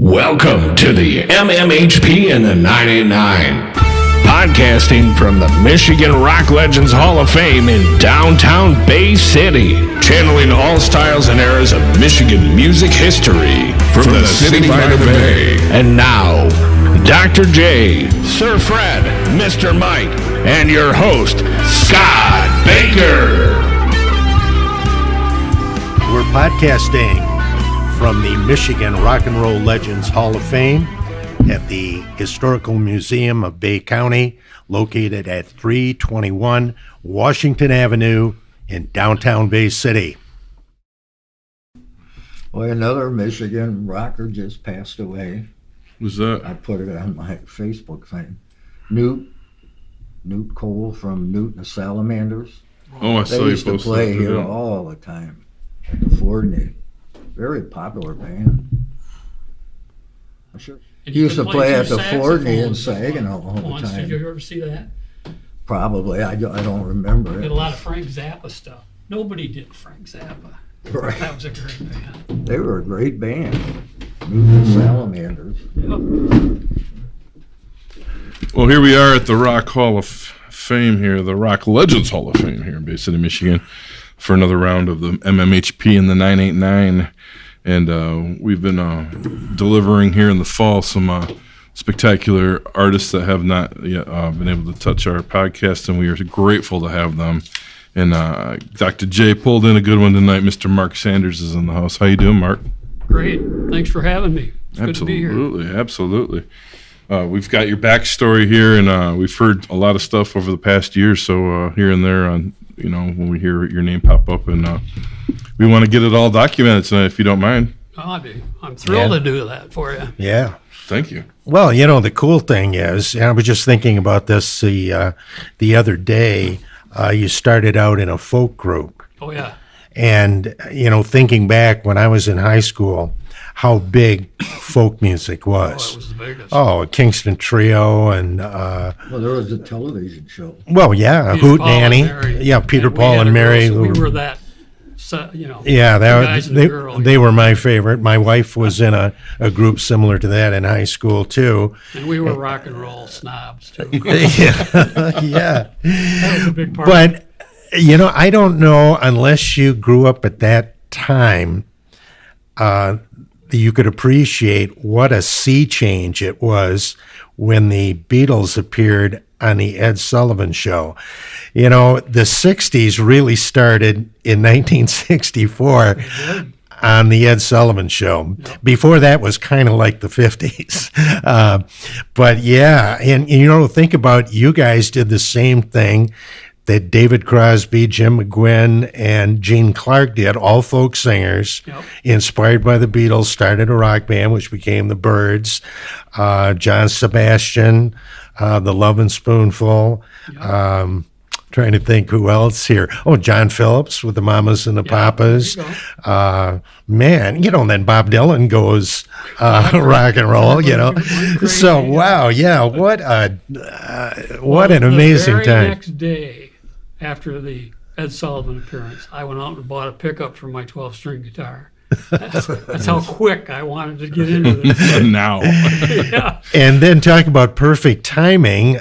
Welcome to the MMHP and the 989. Podcasting from the Michigan Rock Legends Hall of Fame in downtown Bay City. Channeling all styles and eras of Michigan music history. From the city by the bay. And now, Dr. J, Sir Fred, Mr. Mike, and your host, Scott Baker. We're podcasting from the Michigan Rock and Roll Legends Hall of Fame at the Historical Museum of Bay County, located at 321 Washington Avenue in downtown Bay City. Well, another Michigan rocker just passed away. Who's that? I put it on my Facebook thing. Newt Cole from Newt and the Salamanders. Oh, I They saw you used to posted play that. here all the time at the Fordney. Very popular band. I'm sure. He used to play at the Fordney in Saginaw all the once. time. Did you ever see that? Probably. I don't remember Did it. a lot of Frank Zappa stuff. Nobody did Frank Zappa. Right. That was a great band. They were a great band. Newt and the Salamanders. Well, here we are at the Rock Hall of Fame here, the Rock Legends Hall of Fame here in Bay City, Michigan, for another round of the MMHP and the 989. And we've been delivering here in the fall some spectacular artists that have not yet been able to touch our podcast, and we are grateful to have them. And Dr. J pulled in a good one tonight. Mr. Mark Sanders is in the house. How you doing, Mark? Great. Thanks for having me. It's good to be here. Absolutely. We've got your backstory here, and we've heard a lot of stuff over the past year, so here and there, on when we hear your name pop up, and we want to get it all documented tonight, if you don't mind. I'm thrilled to do that for you. Yeah. Thank you. Well, the cool thing is, and I was just thinking about this the other day, you started out in a folk group. Oh, yeah. And, thinking back when I was in high school, how big folk music Oh, was. it was the biggest. Oh, a Kingston Trio and, Well, there was a television show. well, yeah, Peter, Hoot Paul, and Nanny. Mary. Yeah, Peter, And we Paul, had and a Mary. girl, so we were that, Yeah, the guys and the girl, they were my favorite. My wife was in a group similar to that in high school, too. And we were rock and roll snobs, too. Yeah. That was a big part. But, I don't know, unless you grew up at that time, you could appreciate what a sea change it was when the Beatles appeared on the Ed Sullivan Show. The 60s really started in 1964 on the Ed Sullivan Show. Yep. Before that was kind of like the 50s. But yeah, and think about, you guys did the same thing that David Crosby, Jim McGuinn, and Gene Clark did, all folk singers, inspired by the Beatles, started a rock band, which became the Byrds. John Sebastian, the Lovin' Spoonful. Trying to think who else here. Oh, John Phillips with the Mamas and the Papas. Man, then Bob Dylan goes rock and roll, So, wow, yeah, what an amazing time. The time. next day after the Ed Sullivan appearance, I went out and bought a pickup for my 12-string guitar. That's how quick I wanted to get into this. Now. Yeah. And then talk about perfect timing,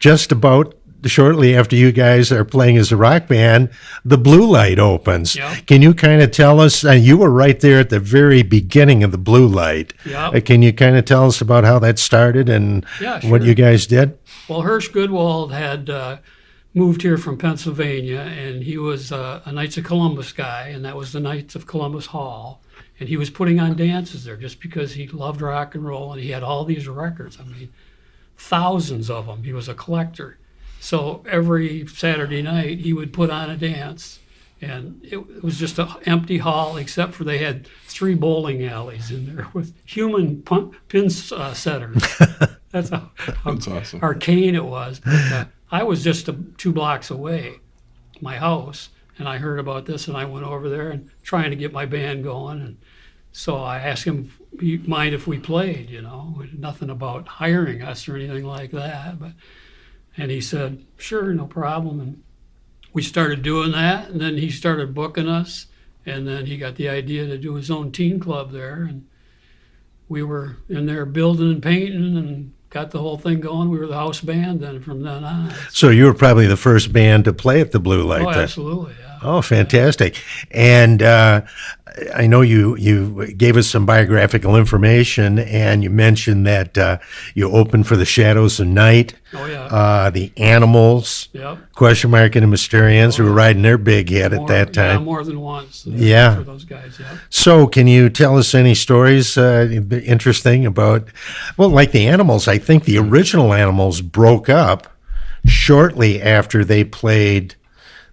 just about shortly after you guys are playing as a rock band, the Blue Light opens. Yep. Can you kind of tell us, you were right there at the very beginning of the Blue Light. Yep. Can you kind of tell us about how that started and what you guys did? Well, Hirsch Goodwald had moved here from Pennsylvania, and he was a Knights of Columbus guy, and that was the Knights of Columbus Hall. And he was putting on dances there just because he loved rock and roll, and he had all these records. I mean, thousands of them. He was a collector. So every Saturday night, he would put on a dance, and it was just an empty hall, except for they had 3 bowling alleys in there with human pin setters. That's how That's awesome. arcane it was. But, I was just 2 blocks away, my house, and I heard about this, and I went over there and trying to get my band going. And so I asked him, "You mind if we played?" Nothing about hiring us or anything like that, and he said, "Sure, no problem." And we started doing that, and then he started booking us, and then he got the idea to do his own teen club there, and we were in there building and painting and got the whole thing going. We were the house band then from then on. So you were probably the first band to play at the Blue Light. Oh, then. absolutely, yeah. Oh, fantastic. And I know you gave us some biographical information, and you mentioned that you opened for the Shadows of Night, Oh, yeah. the Animals, Yep. question mark, and the Mysterians, who were riding their big hit at that Yeah, time. more than once. Yeah. For those guys, yeah. So can you tell us any stories interesting about, well, like the Animals? I think the original Animals broke up shortly after they played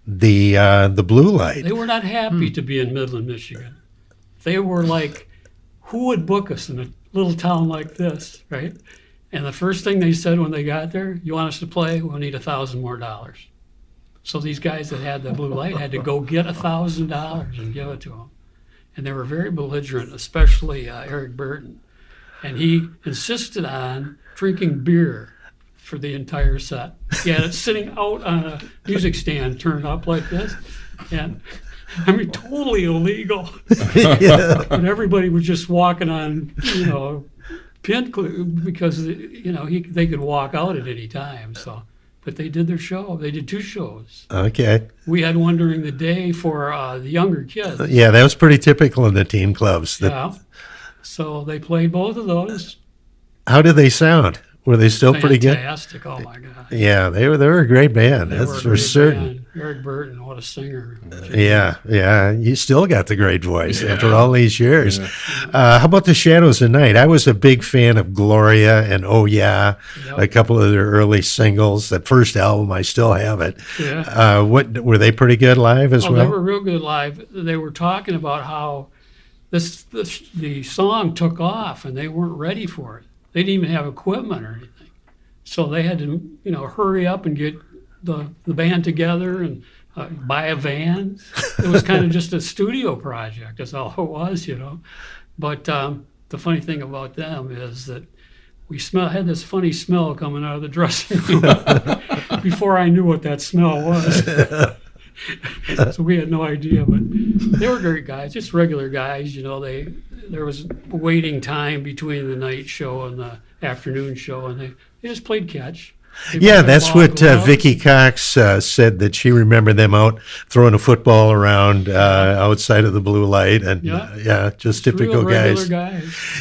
the Blue Light. They were not happy to be in Midland, Michigan. They were like, who would book us in a little town like this, right? And the first thing they said when they got there, you want us to play? We'll need $1,000 more. So these guys that had the Blue Light had to go get $1,000 and give it to them. And they were very belligerent, especially Eric Burton. And he insisted on drinking beer for the entire set. He had it sitting out on a music stand turned up like this. And I mean, totally illegal. Yeah. And everybody was just walking on, pin because, they could walk out at any time. So, but they did their show. They did 2 shows. Okay. We had one during the day for the younger kids. Yeah, that was pretty typical in the teen clubs. Yeah. So they played both of those. How did they sound? Were they still pretty good? Fantastic. Oh, my God. Yeah, they were a great band. They were That's a for great certain. band. Eric Burton, what a singer. Yeah. You still got the great voice after all these years. How about the Shadows of Night? I was a big fan of Gloria and Oh Yeah, Yep. a couple of their early singles. That first album, I still have it. Yeah. What were they pretty good live as Oh, well? they were real good live. They were talking about how the song took off and they weren't ready for it. They didn't even have equipment or anything. So they had to, hurry up and get the band together and buy a van. It was kind of just a studio project. That's all it was, But the funny thing about them is that we had this funny smell coming out of the dressing room before I knew what that smell was. So we had no idea, but they were great guys, just regular guys. There was waiting time between the night show and the afternoon show, and they just played catch. Yeah, that's what Vicky Cox said, that she remembered them out throwing a football around outside of the Blue Light, and just typical guys.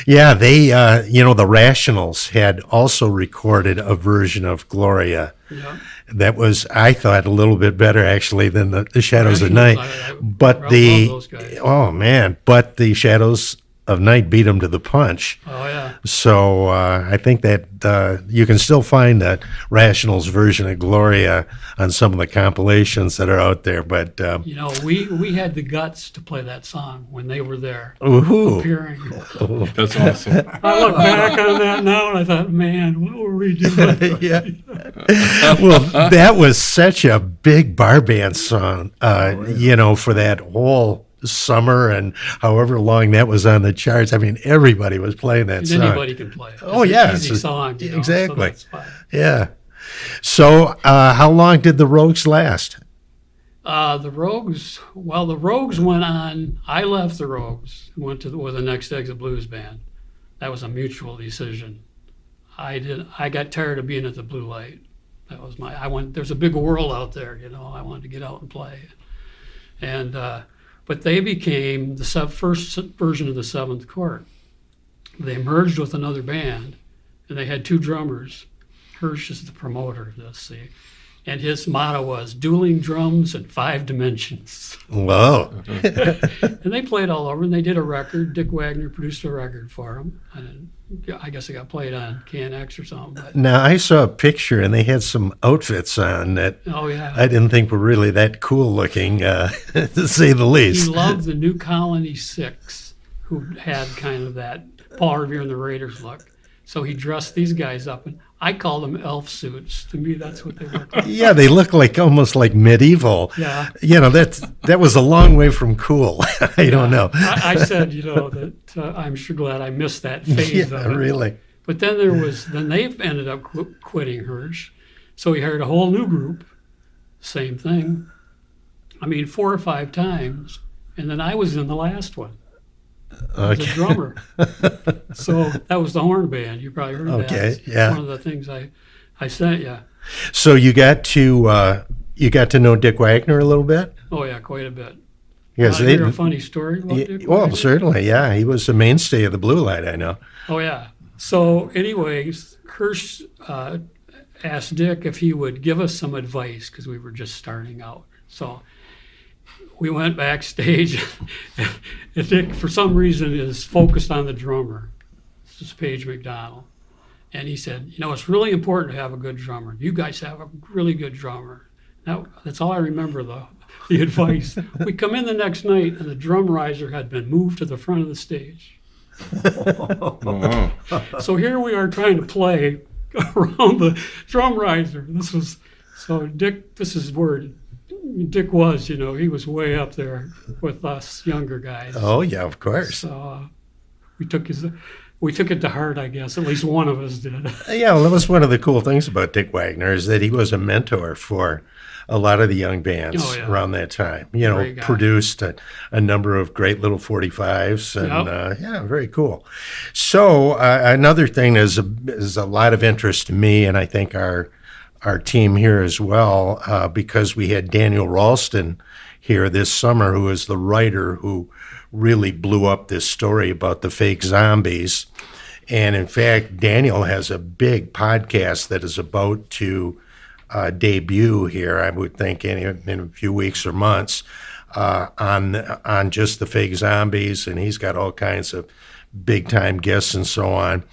Yeah, they, the Rationals had also recorded a version of Gloria. Yeah. That was, I thought, a little bit better actually than the Shadows of Night. I But love those guys. but the Shadows of Night beat them to the punch. Oh, yeah. So I think that you can still find that Rationals version of Gloria on some of the compilations that are out there. But we had the guts to play that song when they were there appearing. That's awesome. I look back on that now and I thought, man, what were we doing? Yeah. Well, that was such a big bar band song, for that whole summer and however long that was on the charts. I mean, everybody was playing that song. Anybody can play it. Oh, It's yeah. an easy song. Exactly. So that's fine. Yeah. So how long did the Rogues last? The Rogues went on. I left the Rogues and went with the Next Exit Blues Band. That was a mutual decision. I got tired of being at the Blue Light. That was there's a big world out there, I wanted to get out and play. And, but they became the first version of the Seventh Court. They merged with another band, and they had 2 drummers. Hirsch is the promoter of this, see? And his motto was dueling drums in 5 dimensions. Whoa. And they played all over, and they did a record. Dick Wagner produced a record for them. And I guess it got played on KNX or something. But, Now, I saw a picture, and they had some outfits on that oh, yeah. I didn't think were really that cool looking, to say the He least. loved the New Colony Six, who had kind of that Paul Revere and the Raiders look. So he dressed these guys up, and I call them elf suits. To me, that's what they look like. Yeah, they look almost like medieval. Yeah. That was a long way from cool. I don't know. I said, that I'm sure glad I missed that phase Yeah, of it. really. But then they ended up quitting Hirsch. So he hired a whole new group, same thing. I mean, 4 or 5 times. And then I was in the last one. I was a drummer. So that was the horn band. You probably heard of that. Okay, It's yeah. one of the things I sent you. So you got to know Dick Wagner a little bit? Oh yeah, quite a bit. Yes, Want to hear a funny story about Dick well, Wagner? certainly, yeah. He was the mainstay of the Blue Light, I know. Oh yeah. So anyways, Kirsch asked Dick if he would give us some advice because we were just starting out. So we went backstage, and Dick, for some reason, is focused on the drummer. This is Page McDonald. And he said, it's really important to have a good drummer. You guys have a really good drummer. Now, that's all I remember, the advice. We come in the next night, and the drum riser had been moved to the front of the stage. Wow. So here we are trying to play around the drum riser. This is where Dick was, he was way up there with us younger guys. Oh, yeah, of course. So we took it to heart, I guess. At least one of us did. Yeah, well, that was one of the cool things about Dick Wagner is that he was a mentor for a lot of the young bands around that time. Great guy. Produced a number of great little 45s, and Yep. very cool. So another thing is a lot of interest to me, and I think our team here as well, because we had Daniel Ralston here this summer, who is the writer who really blew up this story about the fake zombies. And in fact, Daniel has a big podcast that is about to debut here, I would think, in a few weeks or months, on just the fake zombies, and he's got all kinds of big-time guests and so on.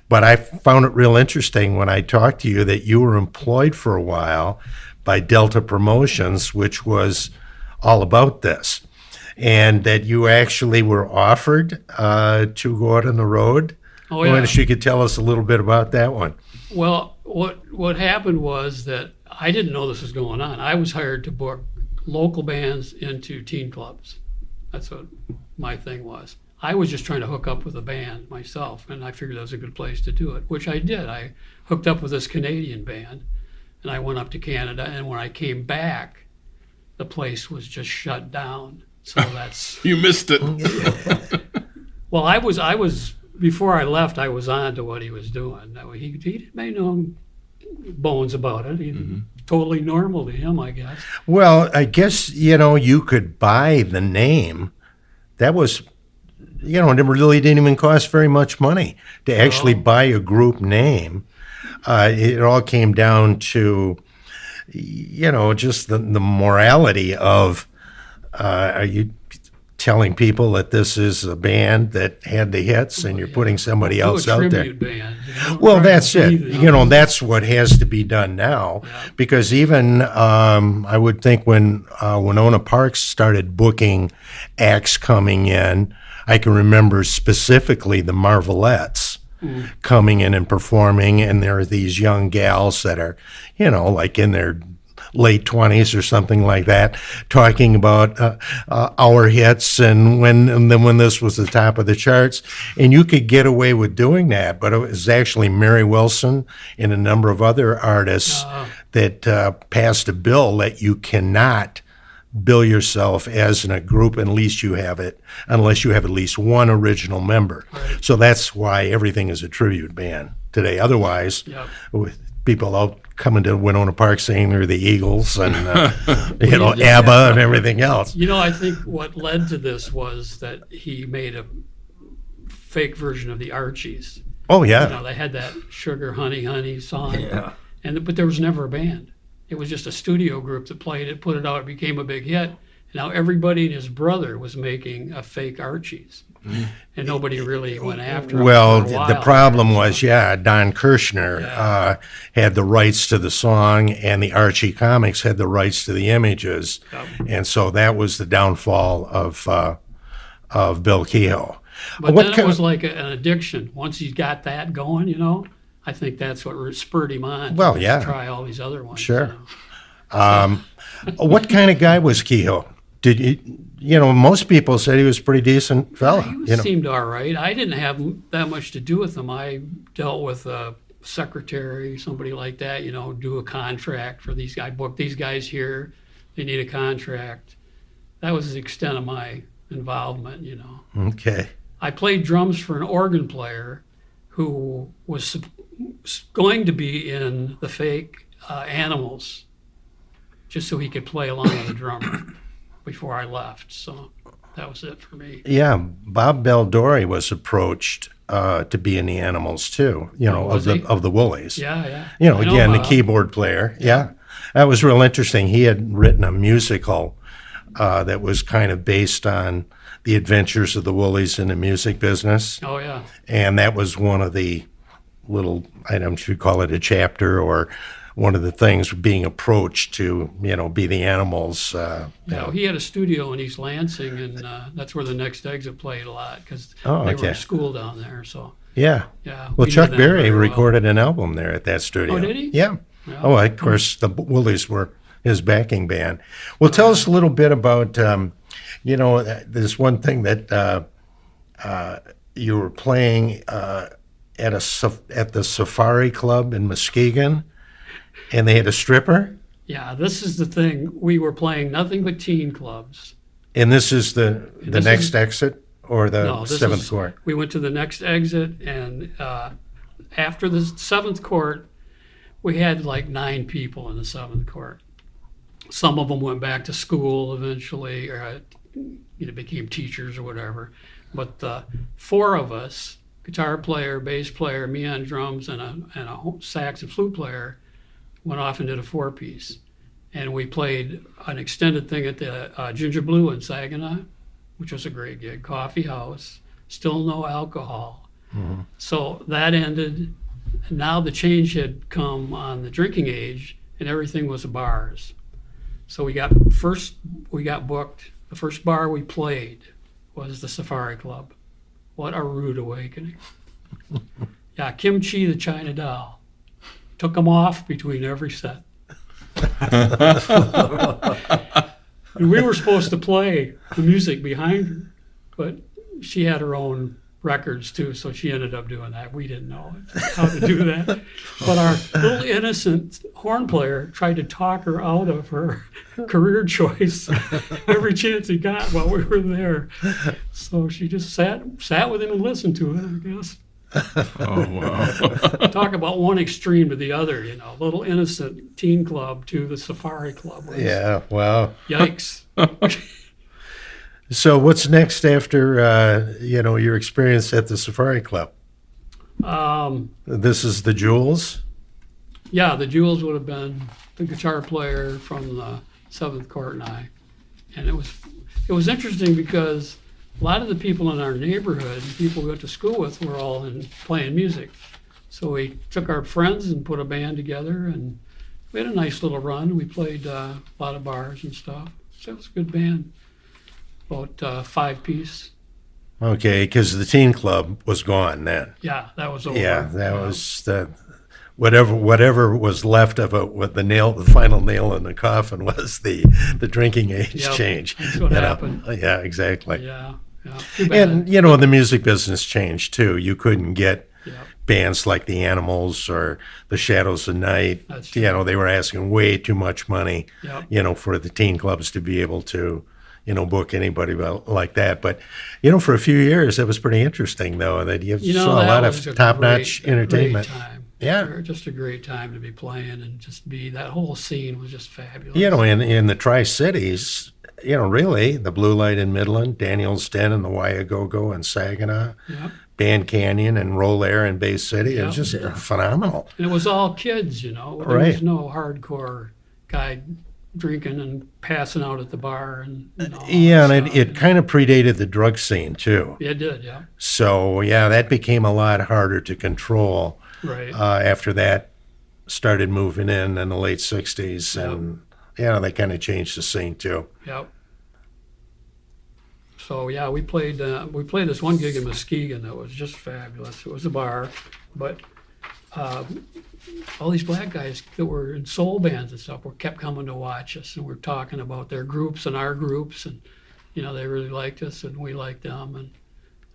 But I found it real interesting when I talked to you that you were employed for a while by Delta Promotions, which was all about this, and that you actually were offered to go out on the road. Oh, I yeah. wonder if you could tell us a little bit about that one. Well, what happened was that I didn't know this was going on. I was hired to book local bands into teen clubs. That's what my thing was. I was just trying to hook up with a band myself, and I figured that was a good place to do it, which I did. I hooked up with this Canadian band, and I went up to Canada, and when I came back, the place was just shut down. So that's... You missed it. Well, I was before I left, I was on to what he was doing. He made no bones about it. Totally normal to him, I guess. Well, I guess, you could buy the name. That was, it really didn't even cost very much money to actually buy a group name. It all came down to, just the morality of, are you telling people that this is a band that had the hits and you're putting somebody else out there? Band, Well, that's it. That's what has to be done now. Yeah. Because even I would think when Winona Parks started booking acts coming in, I can remember specifically the Marvelettes coming in and performing, and there are these young gals that are, like in their late 20s or something like that, talking about our hits and then when this was the top of the charts, and you could get away with doing that. But it was actually Mary Wilson and a number of other artists that passed a bill that you cannot bill yourself as in a group unless you have at least one original member. Right. So that's why everything is a tribute band today. Otherwise, with people out coming to Winona Park saying they're the Eagles and ABBA and everything else. I think what led to this was that he made a fake version of the Archies. Oh yeah. They had that Sugar Honey Honey song. Yeah. But there was never a band. It was just a studio group that played it, put it out, it became a big hit. Now everybody and his brother was making a fake Archies. And nobody really went after him. Well, for a while. the problem was, Don Kirshner had the rights to the song, and the Archie Comics had the rights to the images, and so that was the downfall of Bill Kehoe. But then it was like an addiction. Once he got that going, I think that's what spurred him on. Well, to try all these other ones. Sure. What kind of guy was Kehoe? Did most people said he was a pretty decent fella. He seemed all right. I didn't have that much to do with him. I dealt with a secretary, somebody like that, do a contract for these guys. Book these guys here. They need a contract. That was the extent of my involvement, Okay. I played drums for an organ player who was going to be in the fake Animals, just so he could play along with the drummer before I left. So that was it for me. Yeah, Bob Baldori was approached to be in the Animals too. Was he? of the Woolies. Yeah. Again, the Bob. keyboard player. Yeah, that was real interesting. He had written a musical that was kind of based on the adventures of the Woolies in the music business. Oh, yeah. And that was one of the little, I don't know if you call it a chapter or one of the things, being approached to, be the Animals. He had a studio in East Lansing, and that's where the Next Exit played a lot, because they were okay. in school down there. So Yeah. yeah. Well, we Chuck knew them Berry very well. recorded an album there at that studio. Oh, did he? Yeah. Yeah. Oh, of course, the Woolies were his backing band. Well, tell us a little bit about, there's one thing that you were playing at the Safari Club in Muskegon, and they had a stripper. Yeah, this is the thing. We were playing nothing but teen clubs. And this is the This next is- exit or the No, this seventh is- court? We went to the Next Exit, and after the seventh court, we had like 9 people in the seventh court. Some of them went back to school eventually, or became teachers or whatever. But 4 of us, guitar player, bass player, me on drums, and a sax and flute player, went off and did a 4-piece. And we played an extended thing at the Ginger Blue in Saginaw, which was a great gig. Coffee house, still no alcohol. Mm-hmm. So that ended. And now the change had come on the drinking age, and everything was bars. So we got booked. The first bar we played was the Safari Club. What a rude awakening. Yeah, Kimchi the China Doll. Took them off between every set. And we were supposed to play the music behind her, but she had her own records too, so she ended up doing that. We didn't know how to do that. But our little innocent horn player tried to talk her out of her career choice every chance he got while we were there. So she just sat with him and listened to it, I guess. Oh, wow. Talk about one extreme to the other, little innocent teen club to the Safari Club. yeah, wow. Yikes. So what's next after your experience at the Safari Club? This is the Jewels. Yeah, the Jewels would have been the guitar player from the Seventh Court and I. And it was interesting because a lot of the people in our neighborhood, people we went to school with, were all playing music. So we took our friends and put a band together, and we had a nice little run. We played a lot of bars and stuff. So it was a good band. About 5-piece. Okay, because the teen club was gone then. Yeah, that was over. Yeah, that was the whatever was left of it. With the final nail in the coffin was the drinking age Yep, change. that's what happened. Yeah, exactly. Yeah. Too bad. And the music business changed too. You couldn't get Yeah. bands like the Animals or the Shadows of Night. That's true. They were asking way too much money. Yep. For the teen clubs to be able to book anybody like that. But, for a few years, it was pretty interesting, though, that you saw a that lot was of a top-notch great entertainment. time. Yeah. Just a great time to be playing and just that whole scene was just fabulous. In the Tri-Cities, really, the Blue Light in Midland, Daniels Den and the Wyagogo and Saginaw, Yep. Band Canyon and Roll Air in Bay City. It was Yep. just phenomenal. And it was all kids, There Right. was no hardcore guy drinking and passing out at the bar and all Yeah, that and stuff. it kind of predated the drug scene, too. It did, yeah. So, that became a lot harder to control Right. after that started moving in the late 60s. Yep. And, they kind of changed the scene, too. Yep. So yeah, we played this one gig in Muskegon that was just fabulous. It was a bar, but all these black guys that were in soul bands and stuff kept coming to watch us, and we're talking about their groups and our groups, and they really liked us and we liked them, and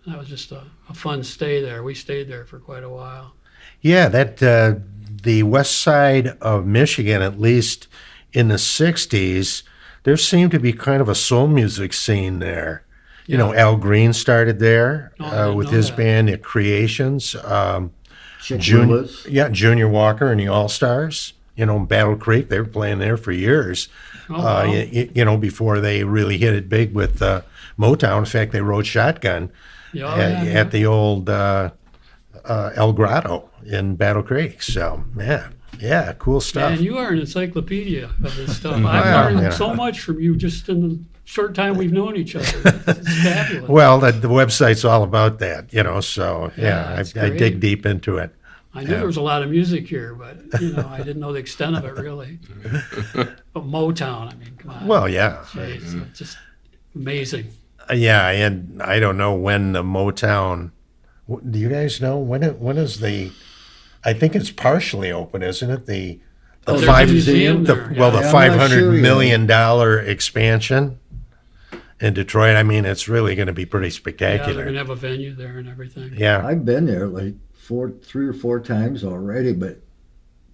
that was just a fun stay there. We stayed there for quite a while. Yeah, that the west side of Michigan, at least in the 60s, there seemed to be kind of a soul music scene there. You know, Al Green started there Oh, I didn't with know his that. band at Creations. Chick Junior, Willis. yeah, Junior Walker and the All Stars. You know, Battle Creek, they were playing there for years. Oh, wow. You know, before they really hit it big with Motown. In fact, they rode Shotgun Yeah, at the old El Grotto in Battle Creek. So, yeah, cool stuff. And you are an encyclopedia of this stuff. Well, I've learned yeah. so much from you just in the short time we've known each other. It's fabulous. Well, the website's all about that, you know, so, Yeah, that's I great. dig deep into it. I knew there was a lot of music here, but I didn't know the extent of it really. But Motown, I mean, come on. Well, yeah. Jeez, it's just amazing. Yeah, and I don't know when the Motown. Do you guys know when is the? I think it's partially open, isn't it? The There's a five museum the there, well yeah. the I'm not $500 sure yet. million expansion in Detroit. I mean, it's really going to be pretty Yeah, they're spectacular. gonna have a venue there and everything. Yeah, I've been there like 3 or 4 times already, but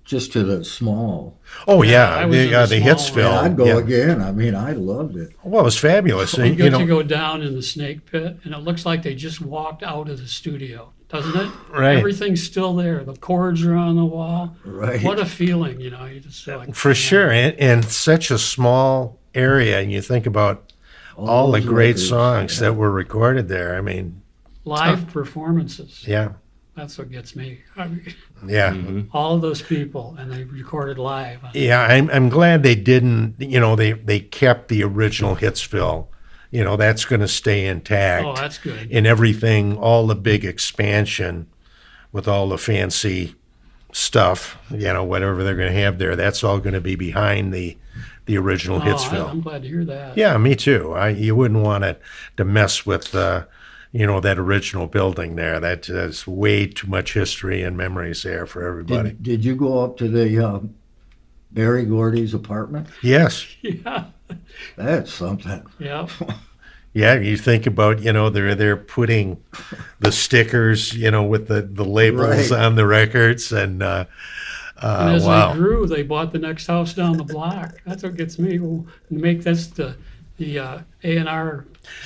just to the small. Oh Yeah, I yeah, was in the the small Hitsville. one. I'd go yeah. again. I mean, I loved it. Well, it was fabulous. You You get know, to go down in the snake pit, and it looks like they just walked out of the studio, doesn't it? Right. Everything's still there. The cords are on the wall. Right. What a feeling, you just feel like for sure, and such a small area, and you think about all the those great records, songs yeah. that were recorded there. I mean, live performances. yeah, That's what gets me. I mean, yeah. all of those people, and they recorded live. Yeah, I'm glad they didn't. You know, they kept the original Hitsville. You know, that's going to stay intact. Oh, that's good. And everything, all the big expansion with all the fancy stuff. You know, whatever they're going to have there, that's all going to be behind the original Oh, Hitsville. I'm glad to hear that. Yeah, me too. You wouldn't want to mess with that original building there. That's way too much history and memories there for everybody. Did you go up to the Barry Gordy's apartment? Yes. Yeah. That's something. Yeah. Yeah, you think about, they're putting the stickers, with the labels Right. on the records, and And as wow. they grew, they bought the next house down the block. That's what gets me. Well, make this the A&R.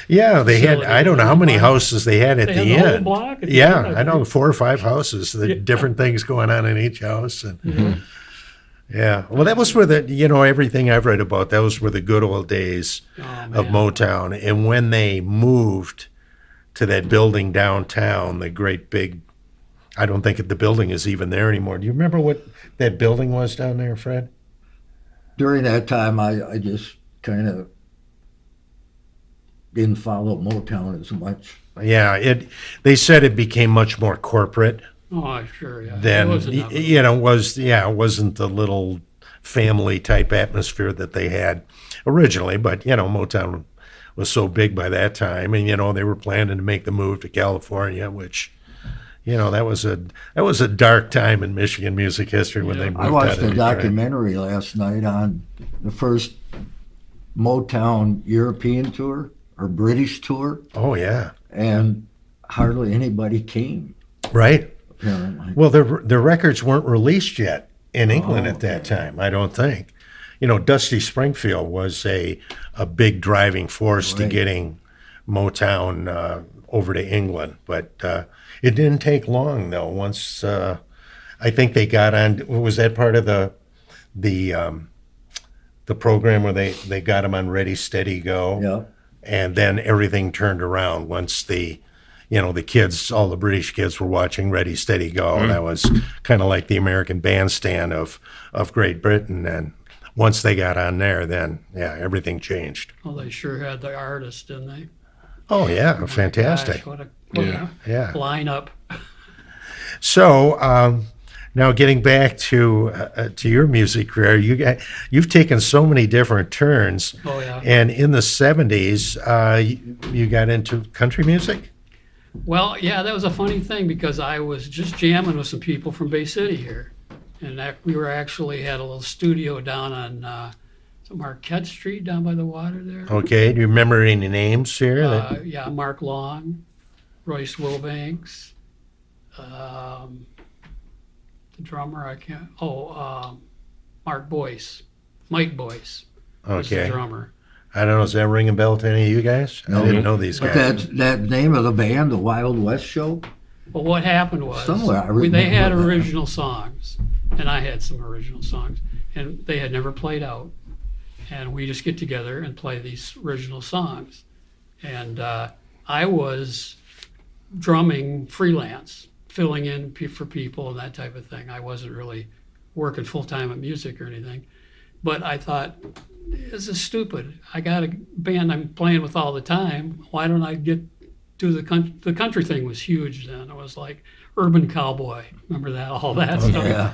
Yeah, they had, facility. I don't know how many houses they had at They the had the whole end. block at the Yeah, end, I I know, think. 4 or 5 houses, the Yeah. different things going on in each house. And yeah, well, that was where everything I've read about, that was where the good old days of man. Motown. And when they moved to that building downtown, the great big, I don't think the building is even there anymore. Do you remember what that building was down there, Fred? During that time, I just kind of didn't follow Motown as much. Yeah, they said it became much more corporate Oh, sure, yeah. than, It wasn't that it wasn't the little family type atmosphere that they had originally, but, Motown was so big by that time, and, they were planning to make the move to California, which, that was a dark time in Michigan music history when Yeah. they moved I out watched of a Detroit. documentary last night on the first Motown European tour or British tour, Oh, yeah. and hardly anybody came, Right. apparently. Well, their records weren't released yet in England at that okay. time, I don't think. Dusty Springfield was a big driving force to Right. getting Motown over to England. But it didn't take long, though. Once I think they got on, was that part of the program where they got them on Ready, Steady, Go? Yeah. And then everything turned around once the kids, all the British kids were watching Ready, Steady, Go. That was kind of like the American bandstand of Great Britain. And once they got on there, then, yeah, everything changed. Well, they sure had the artist, didn't they? Oh, yeah, My fantastic. gosh, what a Yeah. lineup. So now getting back to your music career, you've taken so many different turns. Oh, yeah. And in the 70s, you got into country music? Well, yeah, that was a funny thing because I was just jamming with some people from Bay City here. And we were actually had a little studio down on Marquette Street down by the water there. Okay. Do you remember any names here? Yeah, Mark Long, Royce Wilbanks, the drummer, Mark Boyce, Mike Boyce was the Okay. drummer. I don't know. Does that ring a bell to any of you guys? I didn't know these But guys. that name of the band, the Wild West Show? Well, what happened was Somewhere I they had remember that. original songs, and I had some original songs, and they had never played out. And we just get together and play these original songs. And I was drumming freelance, filling in for people and that type of thing. I wasn't really working full-time at music or anything. But I thought, this is stupid. I got a band I'm playing with all the time. Why don't I do the country thing was huge then. It was like Urban Cowboy. Remember that? All that stuff. Yeah.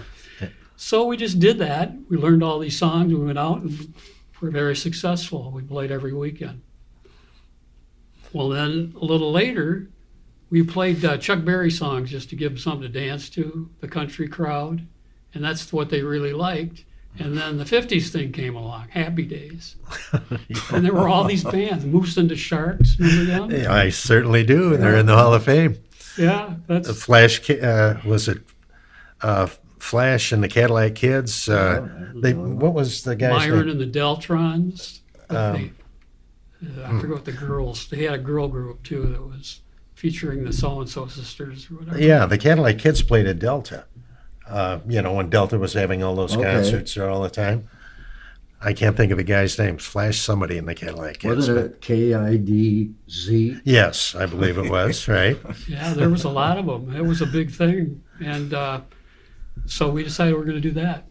So we just did that. We learned all these songs. We went out and were very successful. We played every weekend. Well, then a little later, we played Chuck Berry songs just to give them something to dance to, the country crowd. And that's what they really liked. And then the 50s thing came along, Happy Days. And there were all these bands, Moose and the Sharks, remember them? Yeah, I certainly do. They're in the Hall of Fame. Yeah, that's Flash, was it Flash and the Cadillac Kids? What was the guy's Myron name? and the Deltrons. I forget what the girls, they had a girl group too that was featuring the So-and-So sisters or whatever. Yeah, the Cadillac Kids played at Delta. When Delta was having all those concerts there all the time. I can't think of the guy's name. Flash somebody in the Cadillac Kids. Wasn't it KIDZ? Yes, I believe it was, right? Yeah, there was a lot of them. It was a big thing. And so we decided we're going to do that.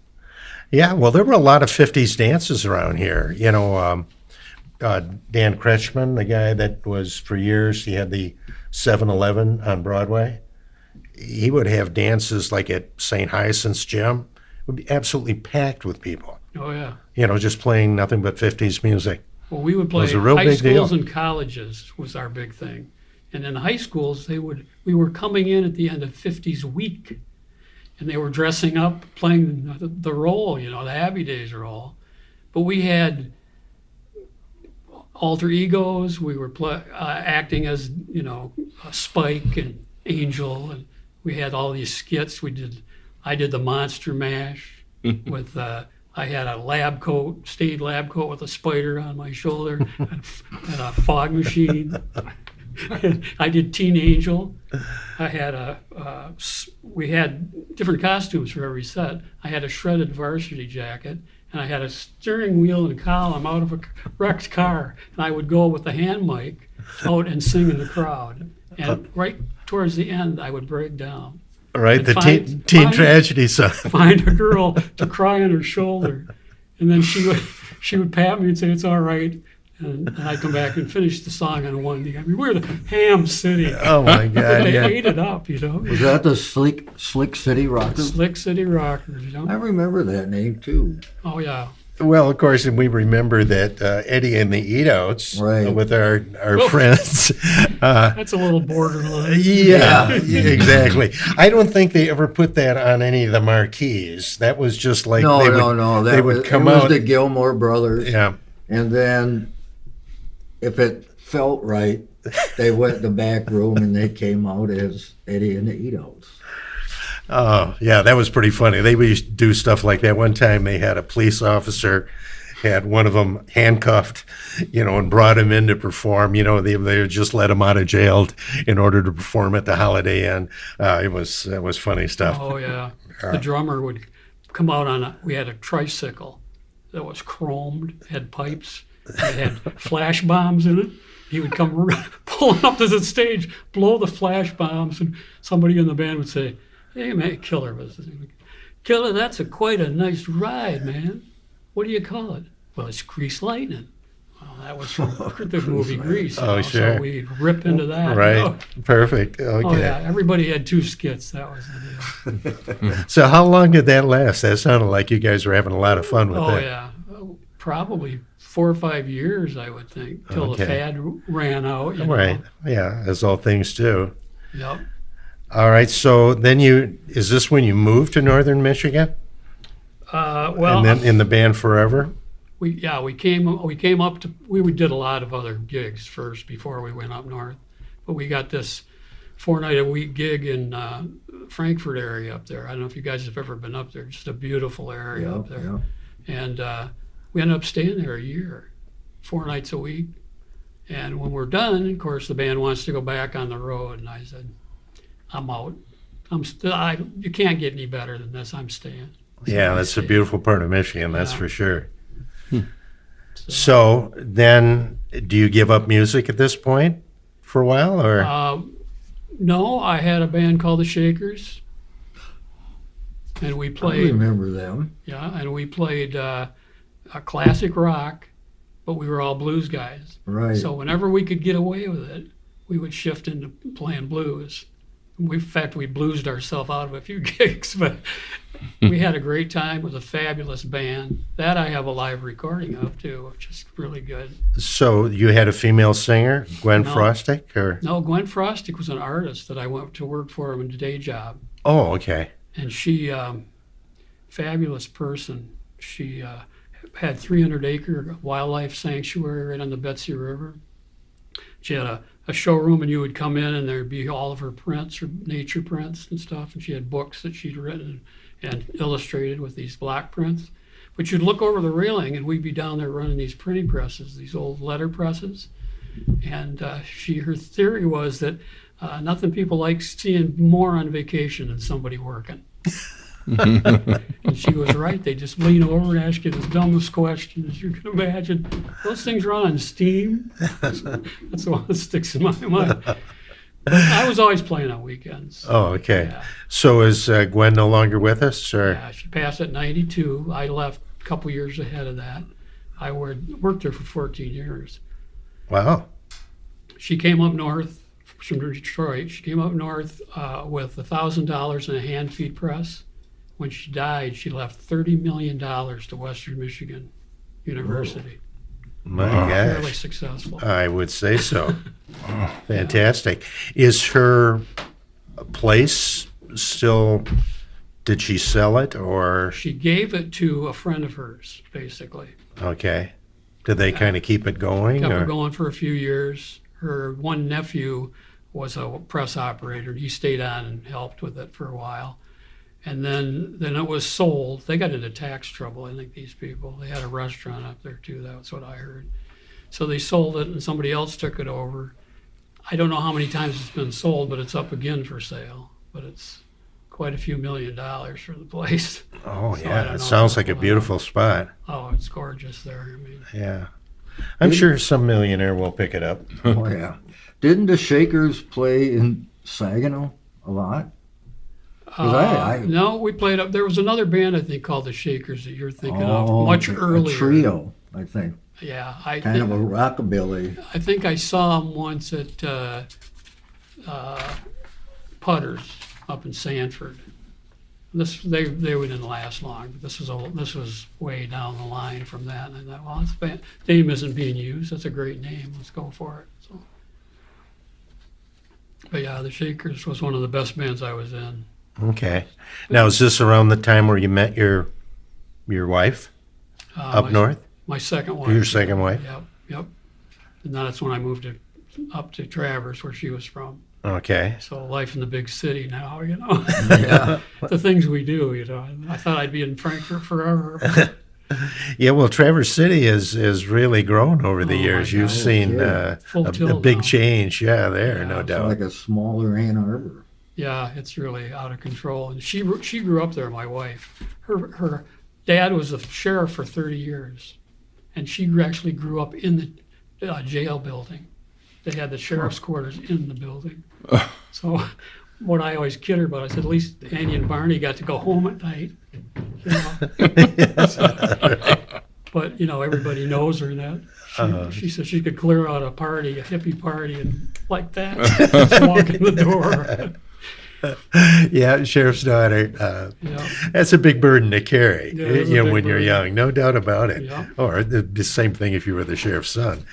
Yeah, well, there were a lot of 50s dances around here. Dan Kretschmann, the guy that was for years, he had the 7-Eleven on Broadway. He would have dances like at St. Hyacinth's Gym. It would be absolutely packed with people, Oh, yeah. just playing nothing but 50s music. Well, we would play was a real high big schools deal. and colleges was our big thing. And in high schools, we were coming in at the end of 50s week. And they were dressing up, playing the role, the Happy Days role. But we had alter egos. We were acting as, Spike and Angel, and we had all these skits. I did the Monster Mash with, I had a stained lab coat with a spider on my shoulder and a fog machine. I did Teen Angel. I had we had different costumes for every set. I had a shredded varsity jacket, and I had a steering wheel and a column out of a wrecked car. And I would go with the hand mic out and sing in the crowd. And right towards the end, I would break down. Right, And the teen tragedy song. Find a girl to cry on her shoulder, and then she would pat me and say, "It's all right." And I'd come back and finish the song on one knee. I mean, we're the Ham City. Oh, my God, They yeah. ate it up, Was that the Slick City Rockers? Slick City Rockers, I remember that name too. Oh, yeah. Well, of course, and we remember that Eddie and the Eat-Outs Right. with our friends. That's a little borderline. Yeah, exactly. I don't think they ever put that on any of the marquees. That was just like No. they That would was, come it was out. the Gilmore Brothers. Yeah, And then if it felt right, they went in the back room and they came out as Eddie and the Eat-Outs. oh yeah, that was pretty funny. They used to do stuff like that. One time they had a police officer had one of them handcuffed, and brought him in to perform. They would just let him out of jail in order to perform at the Holiday Inn. It was funny stuff. Oh, yeah. The drummer would come out we had a tricycle that was chromed, had pipes, it had flash bombs in it. He would come pulling up to the stage, blow the flash bombs, and somebody in the band would say, "Hey, man, Killer was his name. Killer, that's quite a nice ride, man. What do you call it?" "Well, it's Grease Lightning." Well, that was from the movie Grease. Oh, sure. So we'd rip into that. Right, perfect. Okay. Oh, yeah. Everybody had two skits. That was the deal. So how long did that last? That sounded like you guys were having a lot of fun with Oh, that. yeah. Probably 4 or 5 years, I would think, till the fad ran out. you know. Right. Yeah, as all things do. Yep. All right. So then is this when you moved to Northern Michigan? Well, And then in the band forever? we came up to, we did a lot of other gigs first before we went up north. But we got this 4-night-a-week gig in Frankfurt area up there. I don't know if you guys have ever been up there. Just a beautiful area up there. Yeah. And we ended up staying there a year. 4 nights a week. And when we're done, of course, the band wants to go back on the road. And I said, I'm out. You can't get any better than this. I'm staying. Yeah, that's a beautiful part of Michigan, that's for sure. So then, do you give up music at this point for a while, or? No, I had a band called the Shakers, and we I played. remember them. Yeah, and we played a classic rock, but we were all blues guys. Right. So whenever we could get away with it, we would shift into playing blues. In fact, we bluesed ourselves out of a few gigs, but we had a great time. It was a fabulous band. That I have a live recording of too, which is really good. So you had a female singer, Gwen Frostic, or? No, Gwen Frostic was an artist that I went to work for in a day job. Oh, okay. And she, fabulous person. She had 300-acre wildlife sanctuary right on the Betsy River. She had a showroom, and you would come in, and there'd be all of her prints, her nature prints and stuff. And she had books that she'd written and illustrated with these block prints. But you'd look over the railing, and we'd be down there running these printing presses, these old letter presses. And her theory was that nothing people like seeing more on vacation than somebody working. And she was right. They just lean over and ask you the dumbest questions you can imagine. Those things run on steam. That's the one that sticks in my mind. But I was always playing on weekends. Oh, okay. Yeah. So is Gwen no longer with us, or? Yeah, she passed at 92. I left a couple years ahead of that. I worked there for 14 years. Wow. She came up north from Detroit. She came up north with $1,000 in a hand feed press. When she died, she left $30 million to Western Michigan University. My Fairly gosh. successful. I would say so. Fantastic. Is her place still, did she sell it, or? She gave it to a friend of hers, basically. Okay. Did they kind of keep it going? Kept her Or? going for a few years. Her one nephew was a press operator. He stayed on and helped with it for a while. And then it was sold. They got into tax trouble, I think, these people. They had a restaurant up there, too. That's what I heard. So they sold it, and somebody else took it over. I don't know how many times it's been sold, but it's up again for sale. But it's quite a few $1 million for the place. Oh, So I yeah. don't It know sounds like a how- beautiful spot. Oh, it's gorgeous there. I mean, Yeah. I'm sure some millionaire will pick it up. Oh, yeah. Didn't the Shakers play in Saginaw a lot? 'Cause I no, we played up. There was another band, I think, called the Shakers that you're thinking of, much a earlier. trio, I think. Yeah, I Kind of think, a rockabilly. I think I saw them once at Putters up in Sanford. They didn't last long. But this was way down the line from that. And I thought, well, this name isn't being used. That's a great name. Let's go for it. So, but yeah, the Shakers was one of the best bands I was in. Okay. Now, is this around the time where you met your wife up north? My second wife. Your second wife? Yep. And that's when I moved up to Traverse, where she was from. Okay. So life in the big city now, you know. Yeah. The things we do, you know. I thought I'd be in Frankfurt forever. Yeah, well, Traverse City has really grown over the Oh, my years. You've God. seen Full a tilt big now. change, there, no It's doubt. like a smaller Ann Arbor. Yeah, it's really out of control. And she grew up there, my wife. Her dad was a sheriff for 30 years. And she actually grew up in the jail building. They had the sheriff's quarters in the building. So what I always kid her about, I said, at least Annie and Barney got to go home at night. You know? But, you know, everybody knows her that. She said she could clear out a hippie party, and like that, just walk in the door. Yeah, sheriff's daughter. Yeah. That's a big burden to carry, Yeah, it is a big when you're burden. young. No doubt about it. Yeah. Or the same thing if you were the sheriff's son.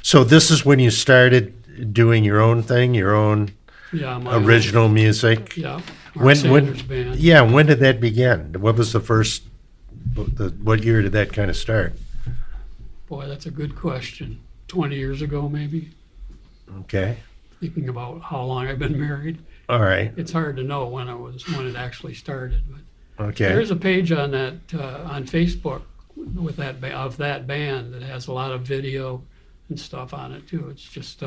So this is when you started doing your own thing, your own Yeah, my original music. Yeah. Mark When Sanders band. yeah, when did that begin? What was the first? What year did that kind of start? Boy, that's a good question. 20 years ago, maybe. Okay, Thinking about how long I've been married, all right, it's hard to know when it actually started. But okay, there's a page on that on Facebook with of that band that has a lot of video and stuff on it too. It's just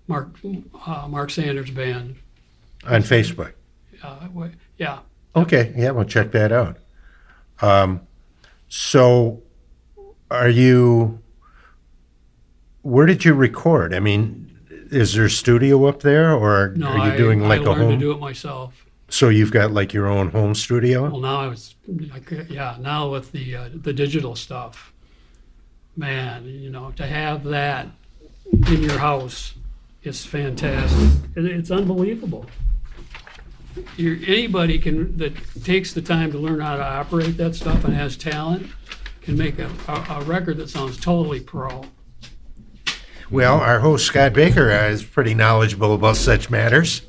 Mark Sanders' band. On Facebook. Yeah. Okay, yeah, we'll check that out. So, where did you record? I mean, is there a studio up there, or No, are you doing like I a learned home? to do it myself. So you've got like your own home studio? Well, now now with the digital stuff, man, to have that in your house is fantastic. It's unbelievable. Anybody that takes the time to learn how to operate that stuff and has talent can make a record that sounds totally pro. Well, our host, Scott Baker, is pretty knowledgeable about such matters.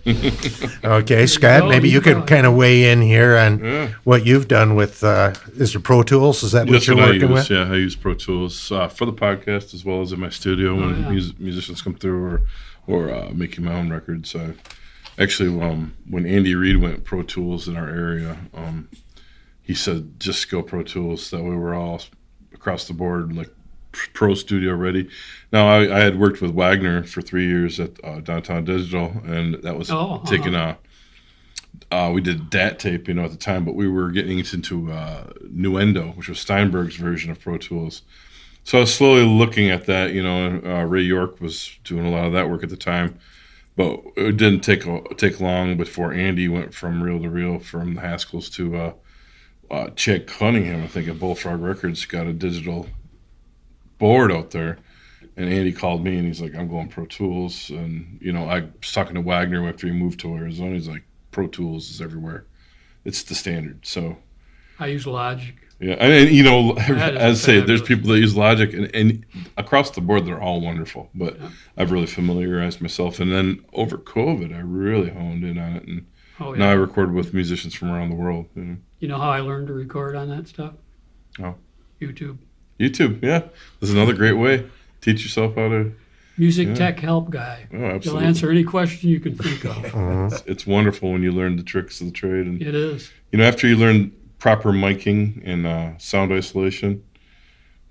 Okay, Scott, maybe you could kind of weigh in here on what you've done with, is it Pro Tools? Is that what you're working with? Yeah, I use Pro Tools for the podcast as well as in my studio when musicians come through or making my own records. Actually, when Andy Reid went Pro Tools in our area, he said, just go Pro Tools. That way we're all across the board, like pro studio ready. Now, I had worked with Wagner for 3 years at Downtown Digital, and that was taking we did DAT tape, at the time, but we were getting into Nuendo, which was Steinberg's version of Pro Tools. So I was slowly looking at that, Ray York was doing a lot of that work at the time, but it didn't take long before Andy went from reel to reel, from the Haskells to Chad Cunningham, I think, at Bullfrog Records, got a digital board out there. And Andy called me and he's like, I'm going Pro Tools. And, I was talking to Wagner after he moved to Arizona. He's like, Pro Tools is everywhere. It's the standard. So I use Logic. Yeah. And as I say, there's people that use Logic and across the board, they're all wonderful. But I've really familiarized myself. And then over COVID, I really honed in on it. And now I record with musicians from around the world. You know how I learned to record on that stuff? Oh. YouTube, yeah. This is another great way. Teach yourself how to... Music tech help guy. Oh, absolutely. He'll answer any question you can think of. It's wonderful when you learn the tricks of the trade. And, it is. After you learn proper miking and sound isolation,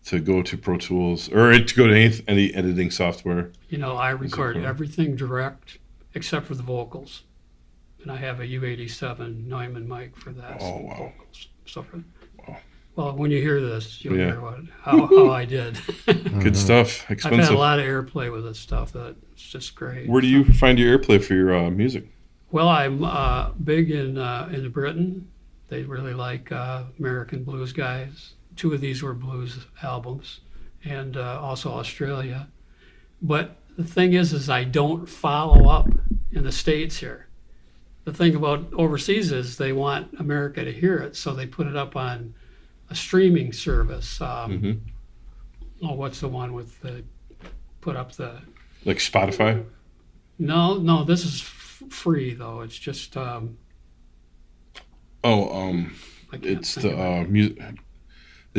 to go to Pro Tools, or to go to any editing software. I record everything direct except for the vocals. And I have a U87 Neumann mic for that. Oh, wow. Vocals. Well, when you hear this, you'll hear how I did. Good stuff. Expensive. I've had a lot of airplay with this stuff. That's just great. Where do you find your airplay for your music? Well, I'm big in Britain. They really like American blues guys. 2 of these were blues albums, and also Australia. But the thing is I don't follow up in the States here. The thing about overseas is they want America to hear it, so they put it up on a streaming service. What's the one with put up the... Like Spotify? No, this is free, though. It's just... it's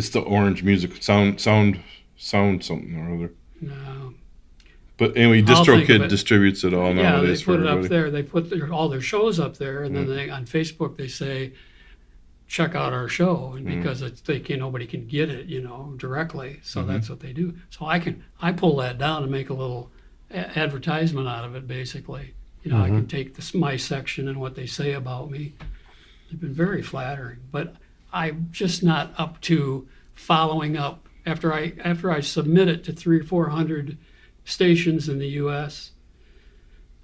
the Orange Music, sound something or other. No. But anyway, DistroKid distributes it all nowadays. Yeah, they put it up there. They put all their shows up there, and then on Facebook they say, check out our show, and because nobody can get it, directly. So that's what they do. So I pull that down and make a little advertisement out of it. Basically, I can take my section and what they say about me. They've been very flattering, but I'm just not up to following up after I submit it to 300 or 400 stations in the U.S.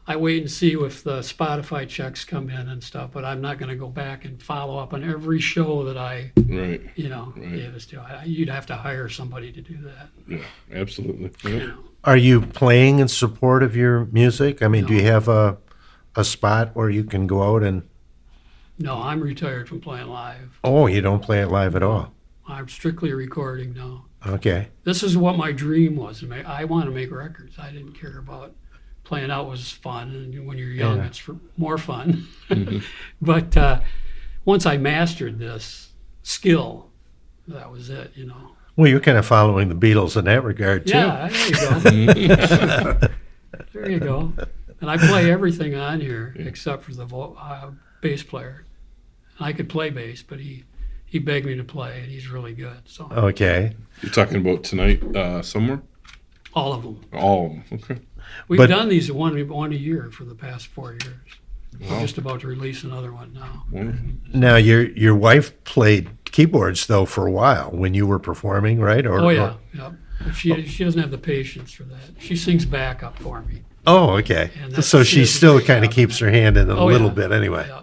I wait and see if the Spotify checks come in and stuff, but I'm not going to go back and follow up on every show that I, gave us to. You'd have to hire somebody to do that. Yeah, absolutely. Yeah. Are you playing in support of your music? I mean, do you have a spot where you can go out and... No, I'm retired from playing live. Oh, you don't play it live at all? I'm strictly recording now. Okay. This is what my dream was. I want to make records. I didn't care about... Playing out was fun, and when you're young, it's more fun. But once I mastered this skill, that was it, Well, you're kind of following the Beatles in that regard, too. Yeah, there you go. There you go. And I play everything on here except for the bass player. I could play bass, but he he begged me to play, and he's really good. So Okay. You're talking about tonight somewhere? all of them. Oh, okay. We've done these one a year for the past 4 years. Wow. We're just about to release another one now. Wonderful. Now, your wife played keyboards, though, for a while when you were performing, right? Oh yeah, yeah. But she doesn't have the patience for that. She sings backup for me. Oh, okay. And that's- So she she does a still great kind of job. keeps her hand in it a Oh, little yeah. bit anyway. Yeah.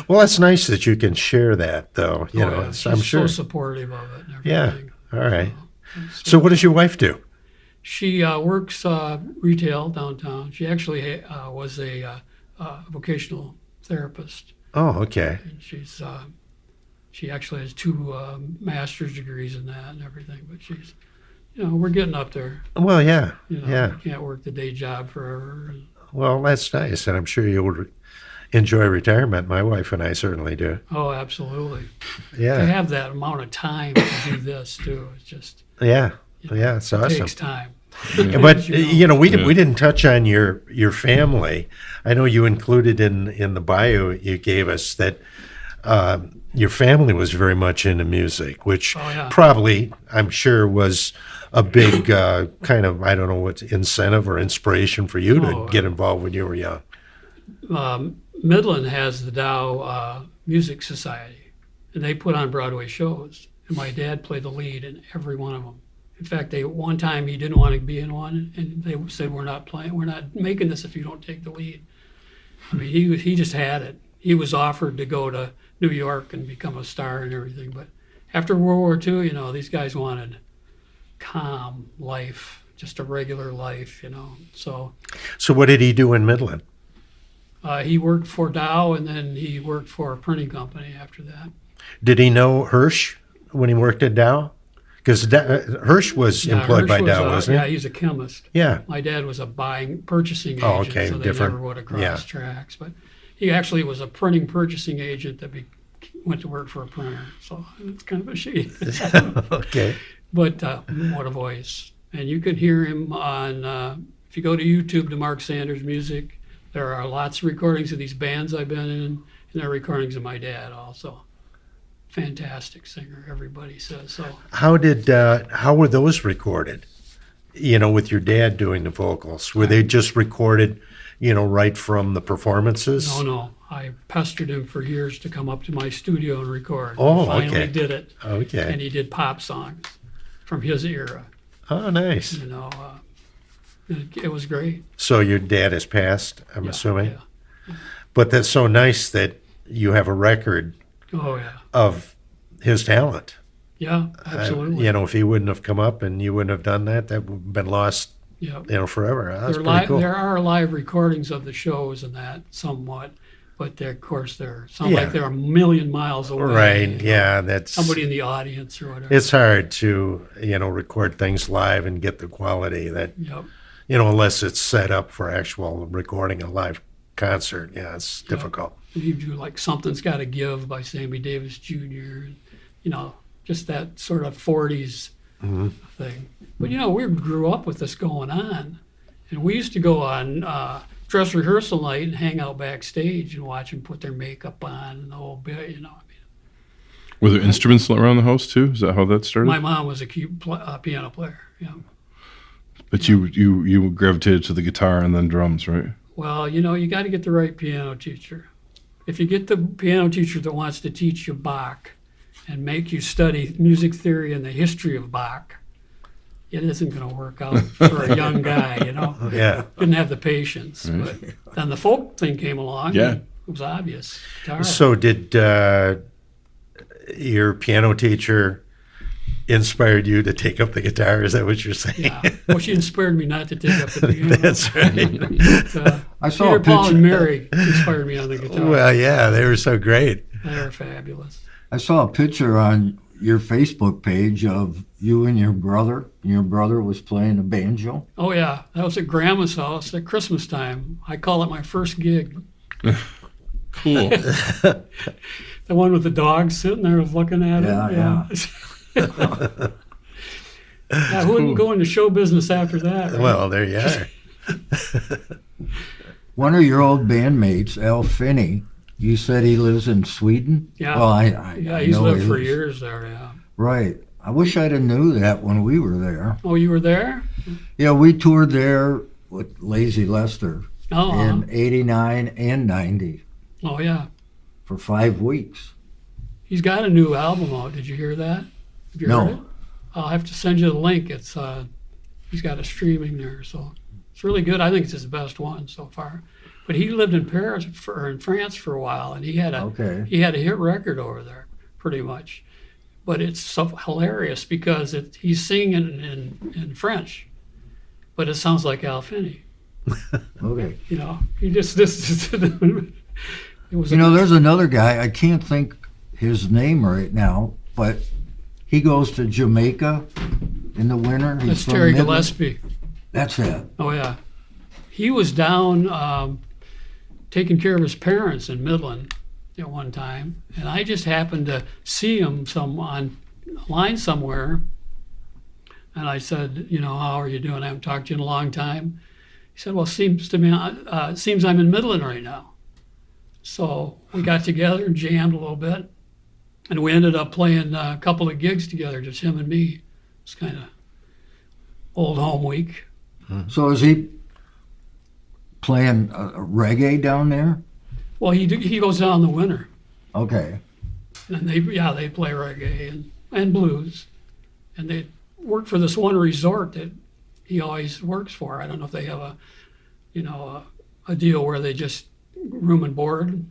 Well, that's nice that you can share that, though. You Oh, know, yeah. it's- She's I'm sure. so supportive of it and Yeah. everything. All right. it's- So what does your wife do? She works retail downtown. She actually was a vocational therapist, Oh, okay. and she actually has 2 master's degrees in that and everything. But she's, we're getting up there. Well, yeah. You can't work the day job forever. Well, that's nice, and I'm sure you'll enjoy retirement. My wife and I certainly do. Oh, absolutely. To Yeah. have that amount of time to do this too, it's just Yeah. Yeah. It's it awesome. takes time. But we Yeah. didn't touch on your family. I know you included in the bio you gave us that your family was very much into music, which Oh, yeah. probably I'm sure was a big kind of, I don't know what, incentive or inspiration for you to Oh, get involved when you were young. Midland has the Dow Music Society, and they put on Broadway shows. And my dad played the lead in every one of them. In fact, one time he didn't want to be in one, and they said, "We're not making this if you don't take the lead." I mean, he just had it. He was offered to go to New York and become a star and everything, but after World War II, these guys wanted calm life, just a regular life, So So what did he do in Midland? he worked for Dow, and then he worked for a printing company after that. Did he know Hirsch when he worked at Dow? Because Hirsch was Yeah, employed by Hirsch Dow, was wasn't Yeah, he? he's a chemist. Yeah. My dad was a purchasing agent, Oh, okay, so they different. never would have crossed Yeah. tracks. But he actually was a purchasing agent that went to work for a printer. So it's kind of a shame. Okay. But what a voice. And you can hear him on, if you go to YouTube to Mark Sanders Music, there are lots of recordings of these bands I've been in, and there are recordings of my dad also. Fantastic singer, everybody says. So How were those recorded? With your dad doing the vocals, were they just recorded, right from the performances? no. I pestered him for years to come up to my studio and record. Oh, He finally okay. did it, Okay. and he did pop songs from his era. Oh, nice. It was great. So your dad has passed, I'm Yeah, assuming. yeah. But that's so nice that you have a record Oh yeah, of his talent. yeah, absolutely. If he wouldn't have come up and you wouldn't have done that, that would have been lost, Yeah. forever. That's pretty cool. There are live recordings of the shows and that somewhat, but of course they're like they're a million miles away. Right. Yeah. That's Somebody in the audience or whatever. It's hard to, record things live and get the quality that, Yep. unless it's set up for actual recording a live concert. Yeah, it's difficult. You do like Something's Gotta Give by Sammy Davis Jr. Just that sort of 40s thing. But we grew up with this going on, and we used to go on dress rehearsal night and hang out backstage and watch them put their makeup on and the whole bit. Were there instruments around the house too? Is that how that started? My mom was a piano player. Yeah. But you gravitated to the guitar and then drums, right? Well, you got to get the right piano teacher. If you get the piano teacher that wants to teach you Bach and make you study music theory and the history of Bach, it isn't going to work out for a young guy, Yeah. Didn't have the patience. Right. But then the folk thing came along. Yeah. And it was obvious. Guitar. So did your piano teacher inspired you to take up the guitar? Is that what you're saying? Yeah. Well, she inspired me not to take up the piano. That's right. But, I saw Peter, a Paul, picture. and Mary inspired me on the guitar. Well, yeah, they were so great. They were fabulous. I saw a picture on your Facebook page of you and your brother. Your brother was playing a banjo. Oh, yeah. That was at Grandma's house at Christmas time. I call it my first gig. Cool. The one with the dog sitting there looking at it. Yeah. Yeah, who wouldn't go into show business after that? Right? Well, there you are. One of your old bandmates, Al Finney, You said he lives in Sweden? Yeah. Well, Yeah, I he's know lived he for lives- years there, yeah. Right. I wish I'd have knew that when we were there. Oh, you were there? Yeah, we toured there with Lazy Lester Oh, in 89 and 90 oh yeah. for 5 weeks. He's got a new album out. Did you hear that? Have you No. heard it? I'll have to send you the link. It's he's got a streaming there, so it's really good. I think it's his best one so far. But he lived in Paris or in France for a while, and he had a hit record over there, pretty much. But it's so hilarious because he's singing in French, but it sounds like Al Finney. Okay. You know, he just this. It was. There's another guy, I can't think his name right now, but he goes to Jamaica in the winter. He's That's from Terry Midland. Gillespie. That's it. Oh yeah, he was down taking care of his parents in Midland at one time, and I just happened to see him on line somewhere, and I said, how are you doing? I haven't talked to you in a long time. He said, well, seems I'm in Midland right now. So we got together and jammed a little bit, and we ended up playing a couple of gigs together, just him and me. It's kind of old home week. So is he playing reggae down there? Well, he goes down in the winter, Okay. and they play reggae and blues, and they work for this one resort that he always works for. I don't know if they have a deal where they just room and board.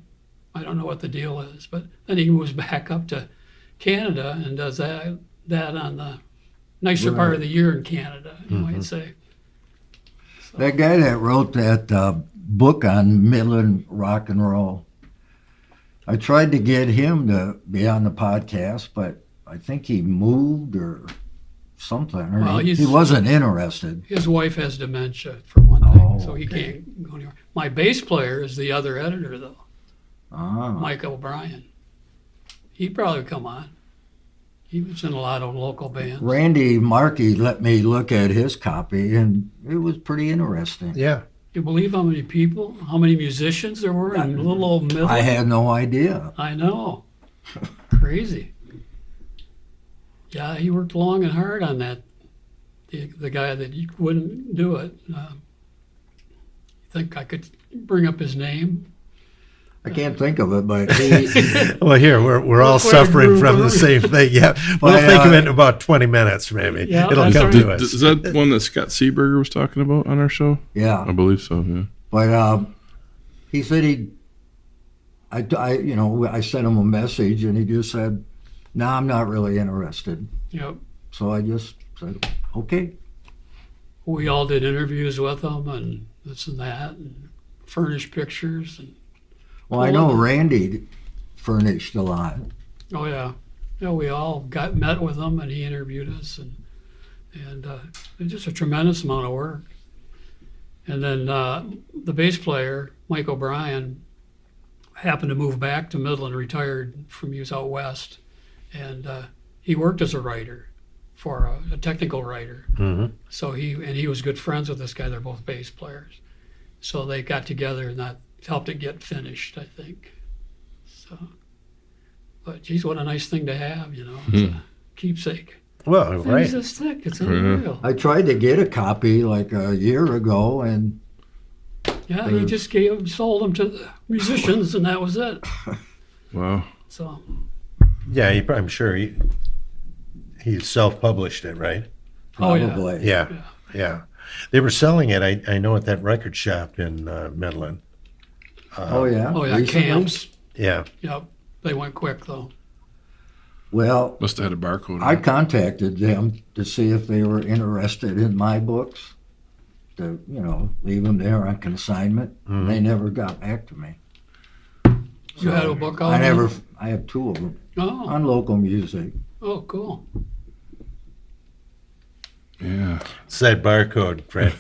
I don't know what the deal is, but then he moves back up to Canada and does that on the nicer part of the year in Canada, you might say. So, That guy that wrote that book on Midland rock and roll, I tried to get him to be on the podcast, but I think he moved or something. Or Well, he wasn't interested. his wife has dementia, for one thing, so he okay. can't go anywhere. My bass player is the other editor, though, Ah. Mike O'Brien. He'd probably come on. He was in a lot of local bands. Randy Markey let me look at his copy, and it was pretty interesting. Yeah. You believe how many people, how many musicians there were in little old Midland? I had no idea. I know. Crazy. Yeah, he worked long and hard on that. The guy that wouldn't do it. Think I could bring up his name? I can't think of it, but he, Well, here we're all quite a suffering group, from the aren't we? same thing. Yeah, we'll But, think of it in about 20 minutes, maybe. Yeah, It'll that's come all to right. us. Is that one that Scott Seeberger was talking about on our show? yeah. I believe so, yeah. But he said I sent him a message, and he just said, "No, I'm not really interested." Yep. So I just said, "Okay." We all did interviews with him and this and that, and furnished pictures. And Well, I know Randy furnished a lot. oh yeah, we all met with him, and he interviewed us, and it's just a tremendous amount of work. And then the bass player, Mike O'Brien, happened to move back to Midland, retired from he was out west, and he worked as a writer for a technical writer. Mhm. So he was good friends with this guy. They're both bass players, so they got together and that helped it get finished, I think. So, but geez, what a nice thing to have, It's a keepsake. Well, Things right. this thick, it's unreal. I tried to get a copy like a year ago, and Yeah, he just sold them to the musicians, and that was it. Wow. So, Yeah, I'm sure he self-published it, right? Oh, yeah. probably. Yeah, yeah. They were selling it, I know, at that record shop in Midland. Oh yeah. oh yeah, Recently? camps. Yeah. Yep, they went quick though. Well, Must have had a barcode. I contacted them to see if they were interested in my books, to leave them there on consignment. They never got back to me. You had a book out? I have 2 of them Oh, on local music. oh, cool. Yeah. It's that barcode, Fred.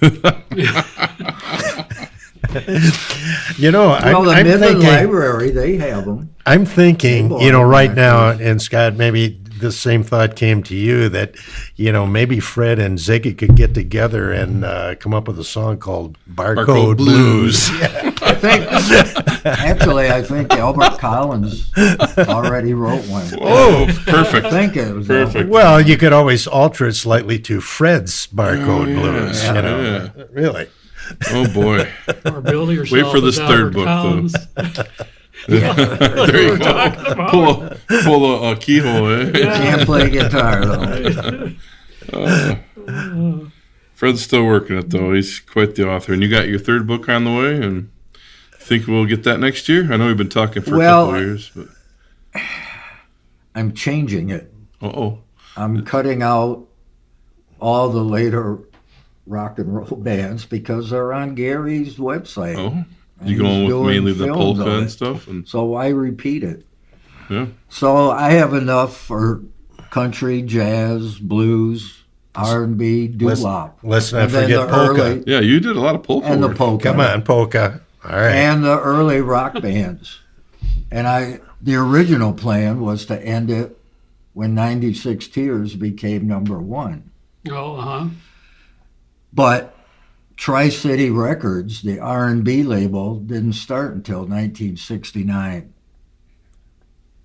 Well, the I'm Midland thinking, Library, they have them. I'm thinking, Symbol right on now, that and Scott, maybe the same thought came to you that, maybe Fred and Ziggy could get together and come up with a song called Barcode Blues. I think Albert Collins already wrote one. Oh, perfect. I think it was Perfect. Well, you could always alter it slightly to Fred's Barcode Blues, Yeah. Really. Oh, boy. Or build yourself. Wait for this as third Albert book, though. Collins. There you go. Pull a keyhole, eh? Can't play guitar though. Fred's still working it, though. He's quite the author. And you got your third book on the way, and think we'll get that next year? I know we've been talking for a couple of years, but I'm changing it. uh-oh. I'm cutting out all the later rock and roll bands because they're on Gary's website. Oh, And you he's going with doing mainly the films polka of and it. stuff? And So why repeat it? yeah, So I have enough for country, jazz, blues, R&B, doo-wop. Let's not And then forget the polka. early- yeah, you did a lot of polka and the work. polka. Come on, polka. All right. And the early rock bands. And the original plan was to end it when 96 Tears became #1. Oh, uh-huh. But Tri-City Records, the R&B label, didn't start until 1969.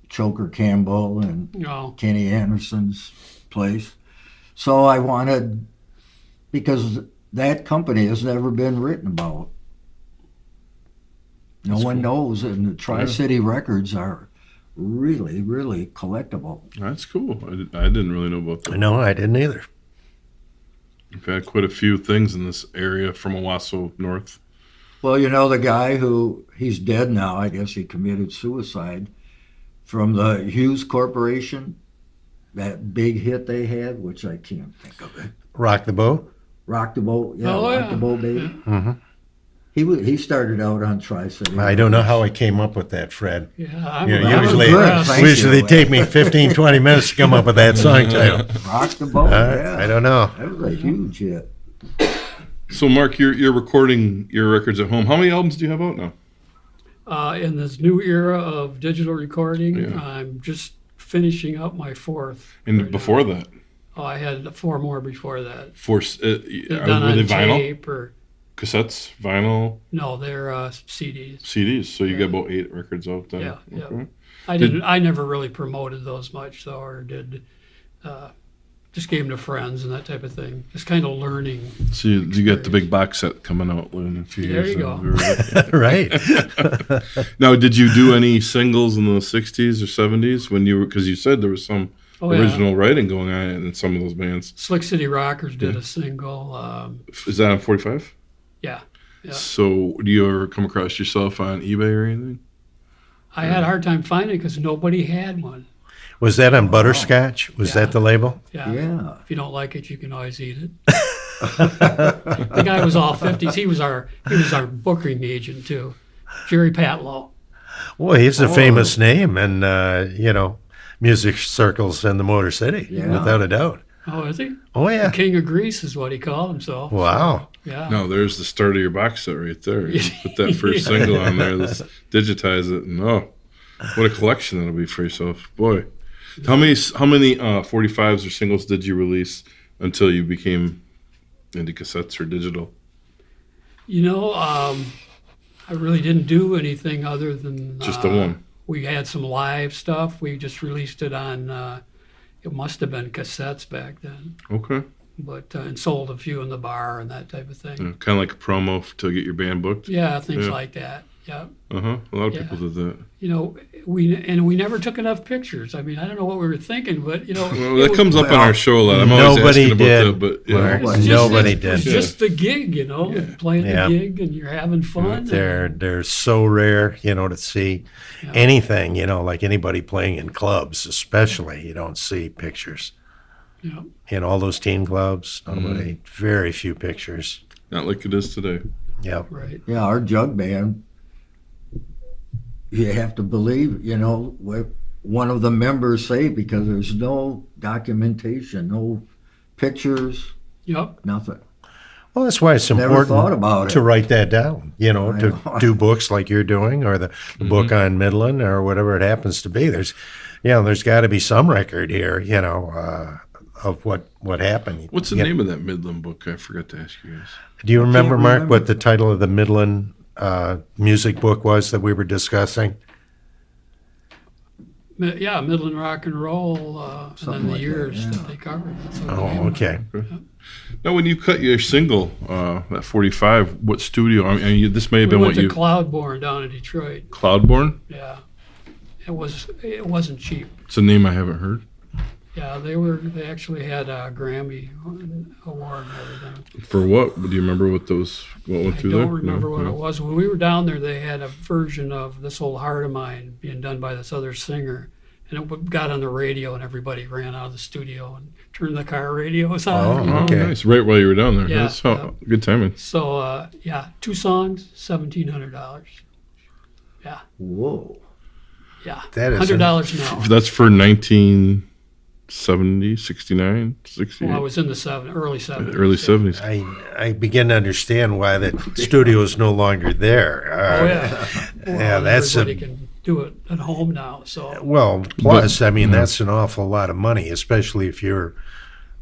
Choker Campbell and Oh, Kenny Anderson's place. So I wanted, because that company has never been written about. No one knows, and the Tri-City Records are really, really collectible. That's cool. I didn't really know about that. No, I didn't either. I've had quite a few things in this area from Owasso north. Well, the guy he's dead now, I guess he committed suicide, from the Hughes Corporation, that big hit they had, which I can't think of it. Rock the Boat? Rock the Boat, yeah, Oh, Rock the yeah. Boat, baby. Mm-hmm. He started out on Tri-City. I don't know how I came up with that, Fred. yeah. I'm Usually, impressed. Thank usually you. take me 15, 20 minutes to come up with that song title. Rock the Boat, yeah. I don't know. That was a huge hit. So, Mark, you're recording your records at home. How many albums do you have out now? In this new era of digital recording, Yeah. I'm just finishing up my fourth. And right before that, now. Oh, I had 4 more before that. were They're they done on vinyl, tape or cassettes, vinyl, no, they're CDs. CDs? So you got about 8 records out then. Yeah, yeah. Okay. I never really promoted those much though, or did. Just gave them to friends and that type of thing. Just kind of learning. So you got the big box set coming out in a few There years. you now. go. Right. Now, did you do any singles in the 60s or 70s when you were, because you said there was some Oh, yeah. original writing going on in some of those bands. Slick City Rockers did a single. Is that on 45? Yeah. Yeah. So do you ever come across yourself on eBay or anything? I had a hard time finding it because nobody had one. Was that on Butterscotch? Was Yeah. that the label? Yeah. Yeah. If you don't like it, you can always eat it. The guy was all 50s. He was our booking agent too, Jerry Patlow. Well, he's a famous name in, music circles in the Motor City, Yeah. without a doubt. Oh, is he? Oh, yeah. King of Greece is what he called himself. Wow. Yeah. No, there's the start of your box set right there. You put that first single on there, let's digitize it, and what a collection that'll be for yourself. Boy. How many 45s or singles did you release until you became into cassettes or digital? I really didn't do anything other than Just the one. We had some live stuff. We just released it on. It must have been cassettes back then, Okay. but and sold a few in the bar and that type of thing. Kind of like a promo to get your band booked. Yeah, things Yeah. like that. Yeah. A lot of Yeah. people did that. We never took enough pictures. I mean, I don't know what we were thinking, but Well, that comes up on our show a lot. I'm always Nobody asking about did. that, but yeah. Mark. Well, Nobody it's did. just the gig, playing Yeah. the gig and you're having fun. They're so rare, to see Yeah. anything, like anybody playing in clubs, especially. You don't see pictures. Yeah. In all those teen clubs, nobody, very few pictures. Not like it is today. Yep. Right. Yeah, our jug band, you have to believe, what one of the members say, because there's no documentation, no pictures, Yep. nothing. Well, that's why it's Never important thought about it. to write that down, to know. do books like you're doing, or the book on Midland, or whatever it happens to be. There's, Yeah, there's got to be some record here, of what happened. What's the name of that Midland book? I forgot to ask you guys. Do you remember, Mark, remember. what the title of the Midland music book was that we were discussing? Yeah, Midland rock and roll, and then Something the like that, years yeah. that they covered. That's what the Oh, name okay. Now, when you cut your single, that 45, what studio? I mean, this may have We been went what to you Cloudborn down in Detroit. Cloudborn. Yeah, it wasn't cheap. It's a name I haven't heard. Yeah, they actually had a Grammy award and everything. For what? Do you remember what went I through don't there? remember what No? it was. When we were down there, they had a version of This Old Heart of Mine being done by this other singer. And it got on the radio, and everybody ran out of the studio and turned the car radios on. Oh, Oh, okay. nice. Right while you were down there. Yeah, That's good timing. So, 2 songs, $1,700. Yeah, Whoa. yeah. That is $100 an hour. That's for 1970, 69, 68, Well, I was in the early 70s. early 70s. I begin to understand why the studio is no longer there. Oh, yeah. Well, that's everybody can do it at home now, so. Well, plus, I mean, that's an awful lot of money, especially if you're,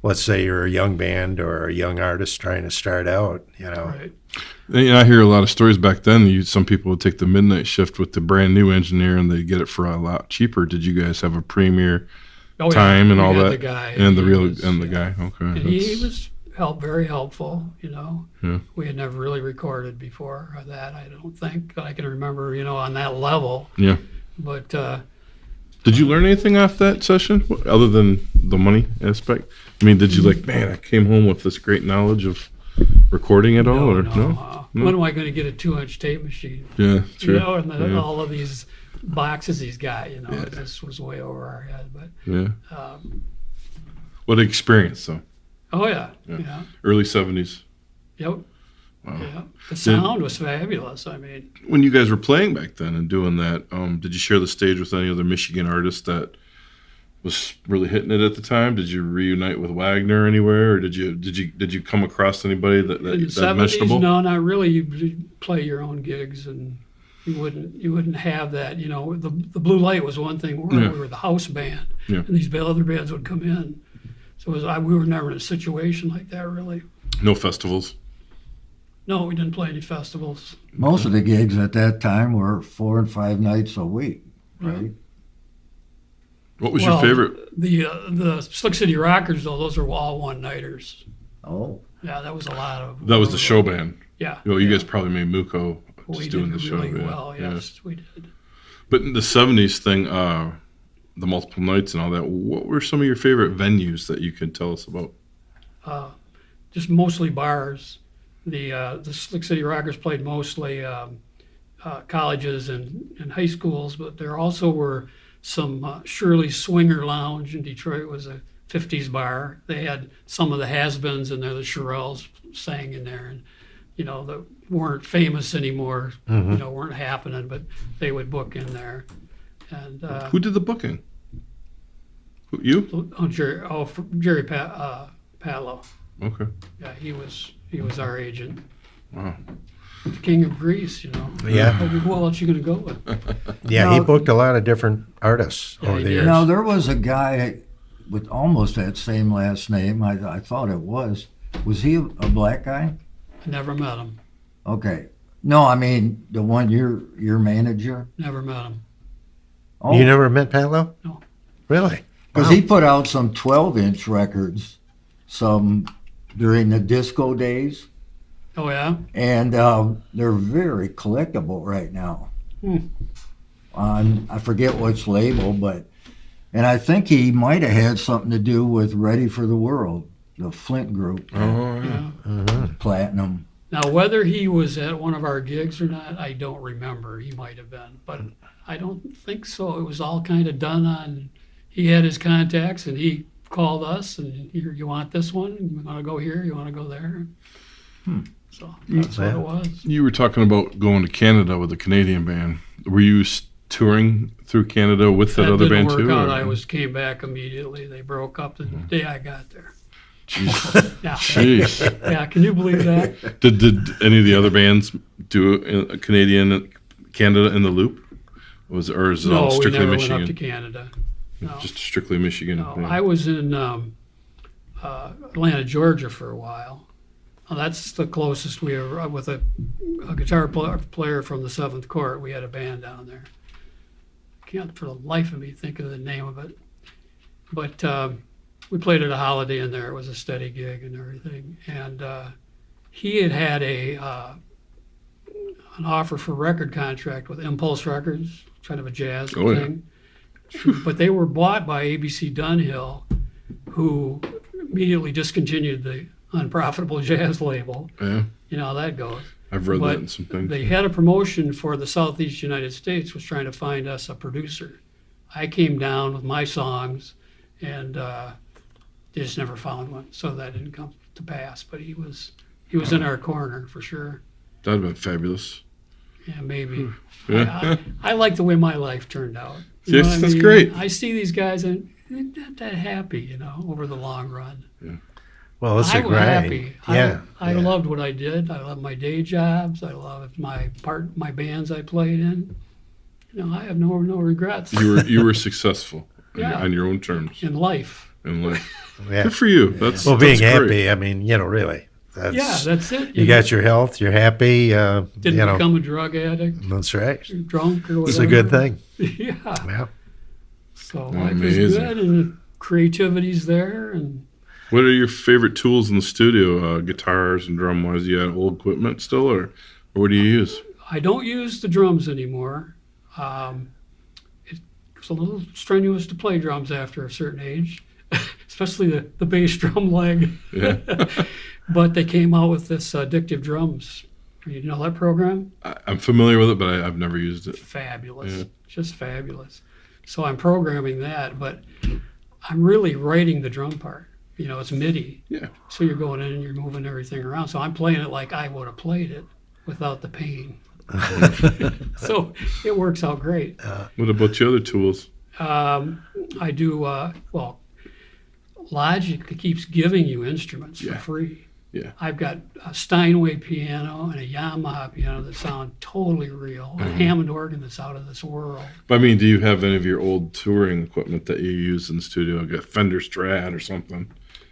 let's say, you're a young band or a young artist trying to start out. Right. And I hear a lot of stories back then. Some people would take the midnight shift with the brand new engineer, and they get it for a lot cheaper. Did you guys have a premier Oh, yeah. time and We all had that? the guy, and the he real was- and the yeah. guy. Okay, And he was very helpful, Yeah. We had never really recorded before that, I don't think. But I can remember, on that level. yeah. But Did you learn anything off that session other than the money aspect? I mean, did you man, I came home with this great knowledge of recording it all, or no? No? When am I going to get a 2-inch tape machine? Yeah, true. And Yeah. all of these boxes he's got, this was way over our head. But Yeah. What experience though? oh yeah, Yeah. yeah, Early 70s. yep, Wow. yeah. The sound was fabulous. I mean, When you guys were playing back then and doing that, did you share the stage with any other Michigan artists that was really hitting it at the time? Did you reunite with Wagner anywhere, or did you come across anybody that in the that mentionable? 70s, no, not really. You play your own gigs, and you wouldn't have that. The Blue Light was one thing. We were the house band, Yeah. and these other bands would come in. So we were never in a situation like that, really. No festivals. No, we didn't play any festivals. Most of the gigs at that time were 4 and 5 nights a week, right? What was your favorite? The Slick City Rockers, though, those were all one-nighters. Oh. Yeah, that was a lot of. That was the show band. Yeah. Well, you yeah. guys probably made Muko We just doing did the show. really yeah. well. Yeah. Yes, we did. But in the 70s thing, the multiple nights and all that, what were some of your favorite venues that you could tell us about? Just mostly bars. The Slick City Rockers played mostly colleges and high schools, but there also were some Shirley's Swinger Lounge in Detroit was a 50s bar. They had some of the has-beens in there. The Shirelles sang in there, and that weren't famous anymore. Weren't happening, but they would book in there. And Who did the booking? You? Jerry Patlow. Okay. Yeah, he was our agent. Wow. The King of Greece, Yeah. Who else you gonna go with? Yeah, he No. booked a lot of different artists Yeah, over he the did. years. Now, there was a guy with almost that same last name. I thought it was. Was he a black guy? I never met him. Okay. No, I mean, the one your manager? Never met him. Oh, You never met Patlow? No. Really? because Wow. he put out some 12-inch records, some during the disco days, Oh yeah. and they're very collectible right now. Hmm. On I forget which label, and I think he might have had something to do with Ready for the World, the Flint group, Oh, yeah. Yeah. Platinum. Now whether he was at one of our gigs or not, I don't remember. He might have been, but I don't think so. It was all kind of done on. He had his contacts, and he called us, and here, you want this one? You want to go here? You want to go there? So that's what it was. You were talking about going to Canada with a Canadian band. Were you touring through Canada with that other didn't band work too? out. or- I came back immediately. They broke up the day I got there. Jeez. Yeah. Jeez. Yeah, can you believe that? Did any of the other bands do a Canada in the loop? Or is it all No, we strictly never Michigan? went up to Canada. No. Just strictly Michigan. No, Yeah. I was in Atlanta, Georgia for a while. Well, that's the closest we ever, with a guitar player from the 7th Court. We had a band down there. Can't for the life of me think of the name of it. But we played at a Holiday Inn there. It was a steady gig and everything. And he had an offer for record contract with Impulse Records, kind of a jazz thing. But they were bought by ABC Dunhill, who immediately discontinued the unprofitable jazz label. Yeah. You know how that goes. I've read But that in some things. they had a promotion for the Southeast United States, was trying to find us a producer. I came down with my songs, and they just never found one, so that didn't come to pass. But he was in our corner for sure. That'd have been fabulous. Yeah, maybe. Yeah. I like the way my life turned out. You Yes, know what I that's mean? great. I see these guys and they're not that happy, you know, over the long run. Well, it's I a was grind. happy. Yeah. I yeah. loved what I did. I loved my day jobs. I loved my bands I played in. You know, I have no regrets You were successful Yeah. on your own terms in life. in life. Yeah. Good for you. That's Well, being that's happy, great. I mean, really. That's, Yeah, that's it. you know. got your health, you're happy. Didn't you know, become a drug addict, that's right. drunk or whatever. It's a good thing. Yeah. Yeah. So life is Amazing. good and creativity's there and What are your favorite tools in the studio? Guitars and drum wise, you got old equipment still, or what do you use? I don't use the drums anymore. It's a little strenuous to play drums after a certain age, especially the bass drum leg. Yeah. But they came out with this Addictive Drums. You know that program? I'm familiar with it, but I've never used it. Fabulous. Yeah. Just fabulous. So I'm programming that, but I'm really writing the drum part. You know, it's MIDI. Yeah. So you're going in and you're moving everything around. So I'm playing it like I would have played it without the pain. So it works out great. What about your other tools? I do, Logic keeps giving you instruments for Yeah. free. Yeah. I've got a Steinway piano and a Yamaha piano that sound totally real, a Hammond organ that's out of this world. But I mean, do you have any of your old touring equipment that you use in the studio? Like a Fender Strat or something?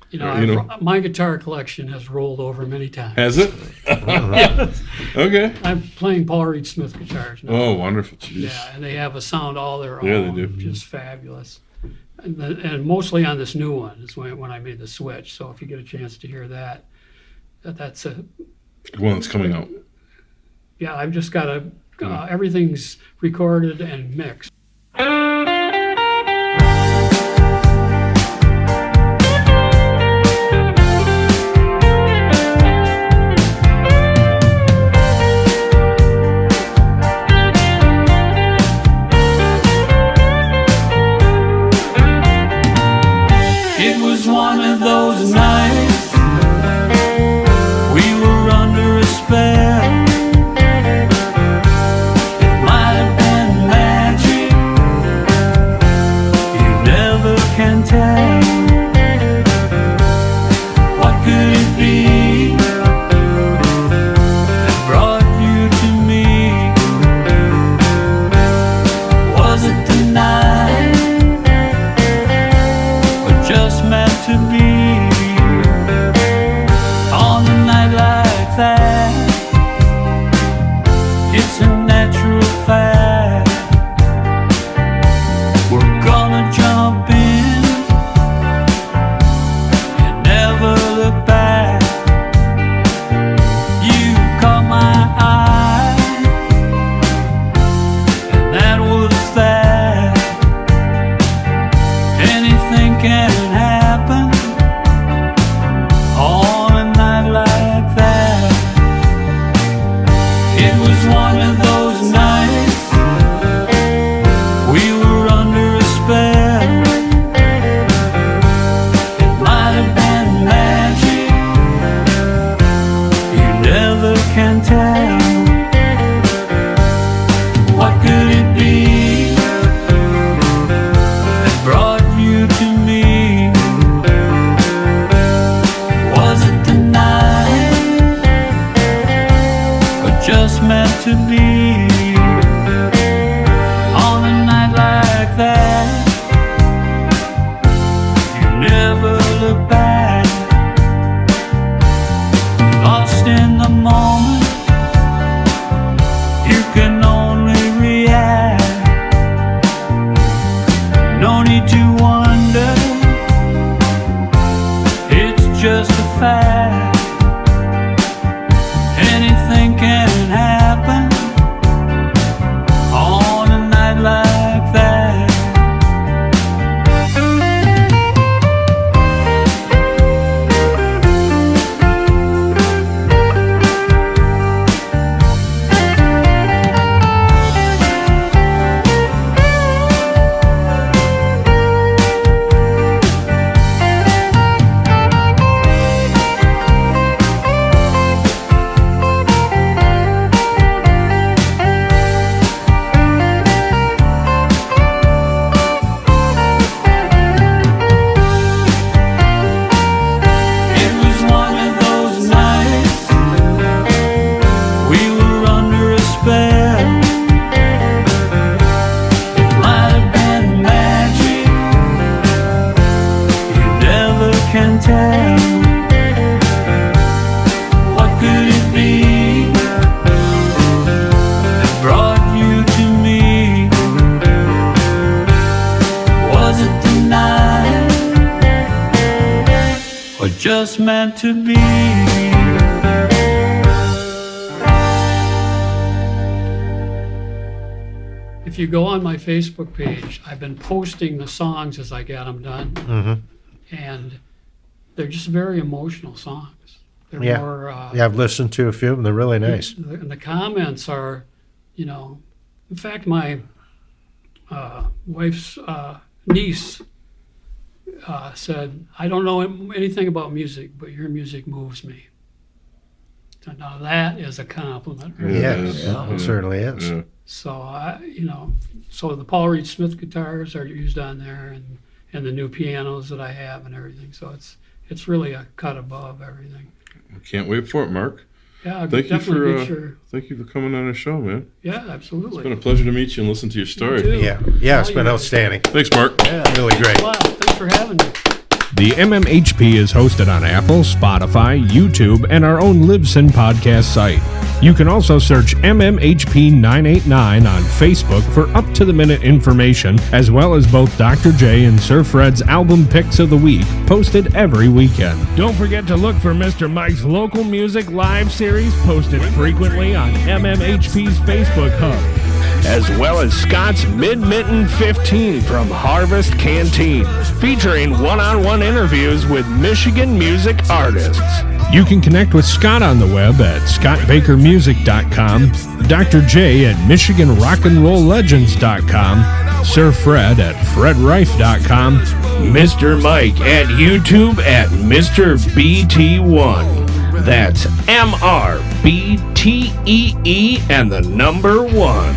You know, You know. my guitar collection has rolled over many times. Has it? Yes. Okay. I'm playing Paul Reed Smith guitars now. Oh, wonderful. Jeez. Yeah, and they have a sound all their own. Yeah, they do. Just fabulous. And mostly on this new one is when I made the switch. So if you get a chance to hear that, that's a One that's coming out. yeah. I've just got everything's recorded and mixed. It was one of those nights we were under a spell. It might have been magic, you never can tell. What could it be that brought you to me? Was it the night? Just meant to be on a night like that. It's a natural fact. We're gonna jump in and never look back. You caught my eye, and that was that. Anything can happen on a night like that. It was one of those nights we were under a spell. It might have been magic, you never can tell. What could it be that brought you to me? Was it the night, or just meant to be on a night like that? need to wonder. It's just a fact. Anything can happen on a night like that. Just meant to be. If you go on my Facebook page, I've been posting the songs as I get them done, and they're just very emotional songs. They're Yeah. more. Yeah, I've listened to a few of them. They're really nice. And the comments are, in fact, my wife's niece said, "I don't know anything about music, but your music moves me." So now that is a compliment. Right? Yes, Yeah. it certainly is. Yeah. So so the Paul Reed Smith guitars are used on there, and the new pianos that I have and everything. So it's really a cut above everything. We can't wait for it, Mark. Yeah, Thank you definitely for get your. thank you for coming on the show, man. Yeah, absolutely. It's been a pleasure to meet you and listen to your story. too. Yeah, it's been outstanding. Thanks, Mark. Really great. Wow, thanks for having me. The MMHP is hosted on Apple, Spotify, YouTube, and our own Libsyn podcast site. You can also search MMHP 989 on Facebook for up-to-the-minute information, as well as both Dr. J and Sir Fred's album picks of the week, posted every weekend. Don't forget to look for Mr. Mike's local music live series, posted frequently on MMHP's Facebook hub, as well as Scott's Mid-Mitten 15 from Harvest Canteen, featuring one-on-one interviews with Michigan music artists. You can connect with Scott on the web at scottbakermusic.com, Dr. J at michiganrockandrolllegends.com, Sir Fred at fredrife.com, Mr. Mike at YouTube at Mr. BT1. That's MRBTEE and the number 1.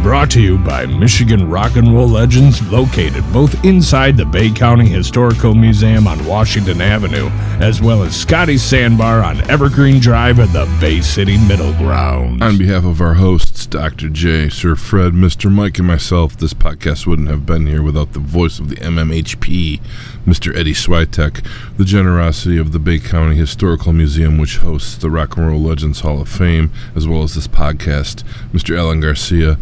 Brought to you by Michigan Rock and Roll Legends, located both inside the Bay County Historical Museum on Washington Avenue, as well as Scotty's Sandbar on Evergreen Drive at the Bay City Middle Grounds. On behalf of our hosts, Dr. J, Sir Fred, Mr. Mike, and myself, this podcast wouldn't have been here without the voice of the MMHP, Mr. Eddie Switek, the generosity of the Bay County Historical Museum, which hosts the Rock and Roll Legends Hall of Fame, as well as this podcast, Mr. Alan Garcia,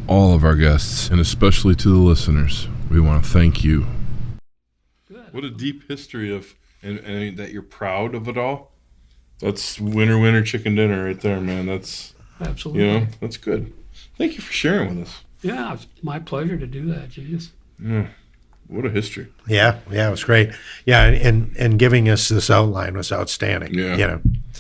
all of our guests, and especially to the listeners. We want to thank you. Good. What a deep history of, and that you're proud of it all. That's winner chicken dinner right there, man. That's, Absolutely. that's good. Thank you for sharing with us. Yeah, it's my pleasure to do that, Jesus. Yeah. What a history. Yeah, it was great. Yeah, and giving us this outline was outstanding. Yeah.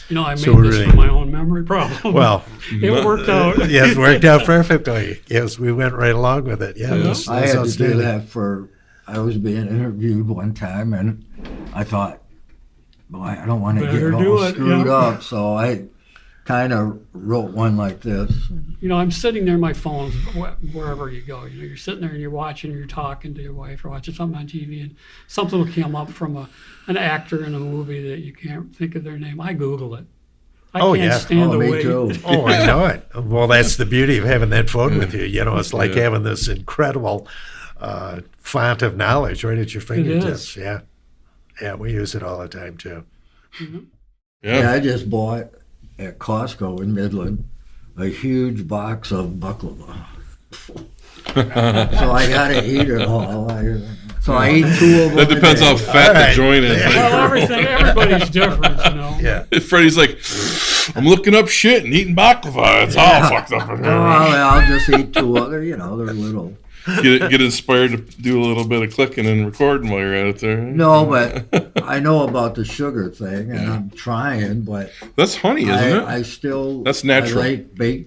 I made So we're this really- for my own memory problem. Well, it worked out. yes, it worked out perfectly. Yes, we went right along with it. Yeah, Yeah. it was I had to do outstanding. that I was being interviewed one time, and I thought, boy, I don't want to Better get do all it, screwed yeah. up, so I kind of wrote one like this. I'm sitting there, my phone's wherever you go. You're sitting there and you're watching, you're talking to your wife or watching something on TV, and something will come up from an actor in a movie that you can't think of their name. I Google it. I Oh, can't yeah. stand the me way. too. Oh, I know it. Well, that's the beauty of having that phone with you. It's like Yeah. having this incredible font of knowledge right at your fingertips. Yeah. Yeah, we use it all the time, too. Yeah, I just bought at Costco in Midland a huge box of baklava. So I got to eat it all. So I ate 2 of them. That depends how fat the joint is. Well, everybody's different, you know. Yeah. Freddie's like, I'm looking up shit and eating baklava. It's all fucked up in No, here. I'll just eat 2 other, they're little. Get inspired to do a little bit of clicking and recording while you're at it there. No, but I know about the sugar thing, and I'm trying, but That's honey, isn't it? I still That's natural. I like baked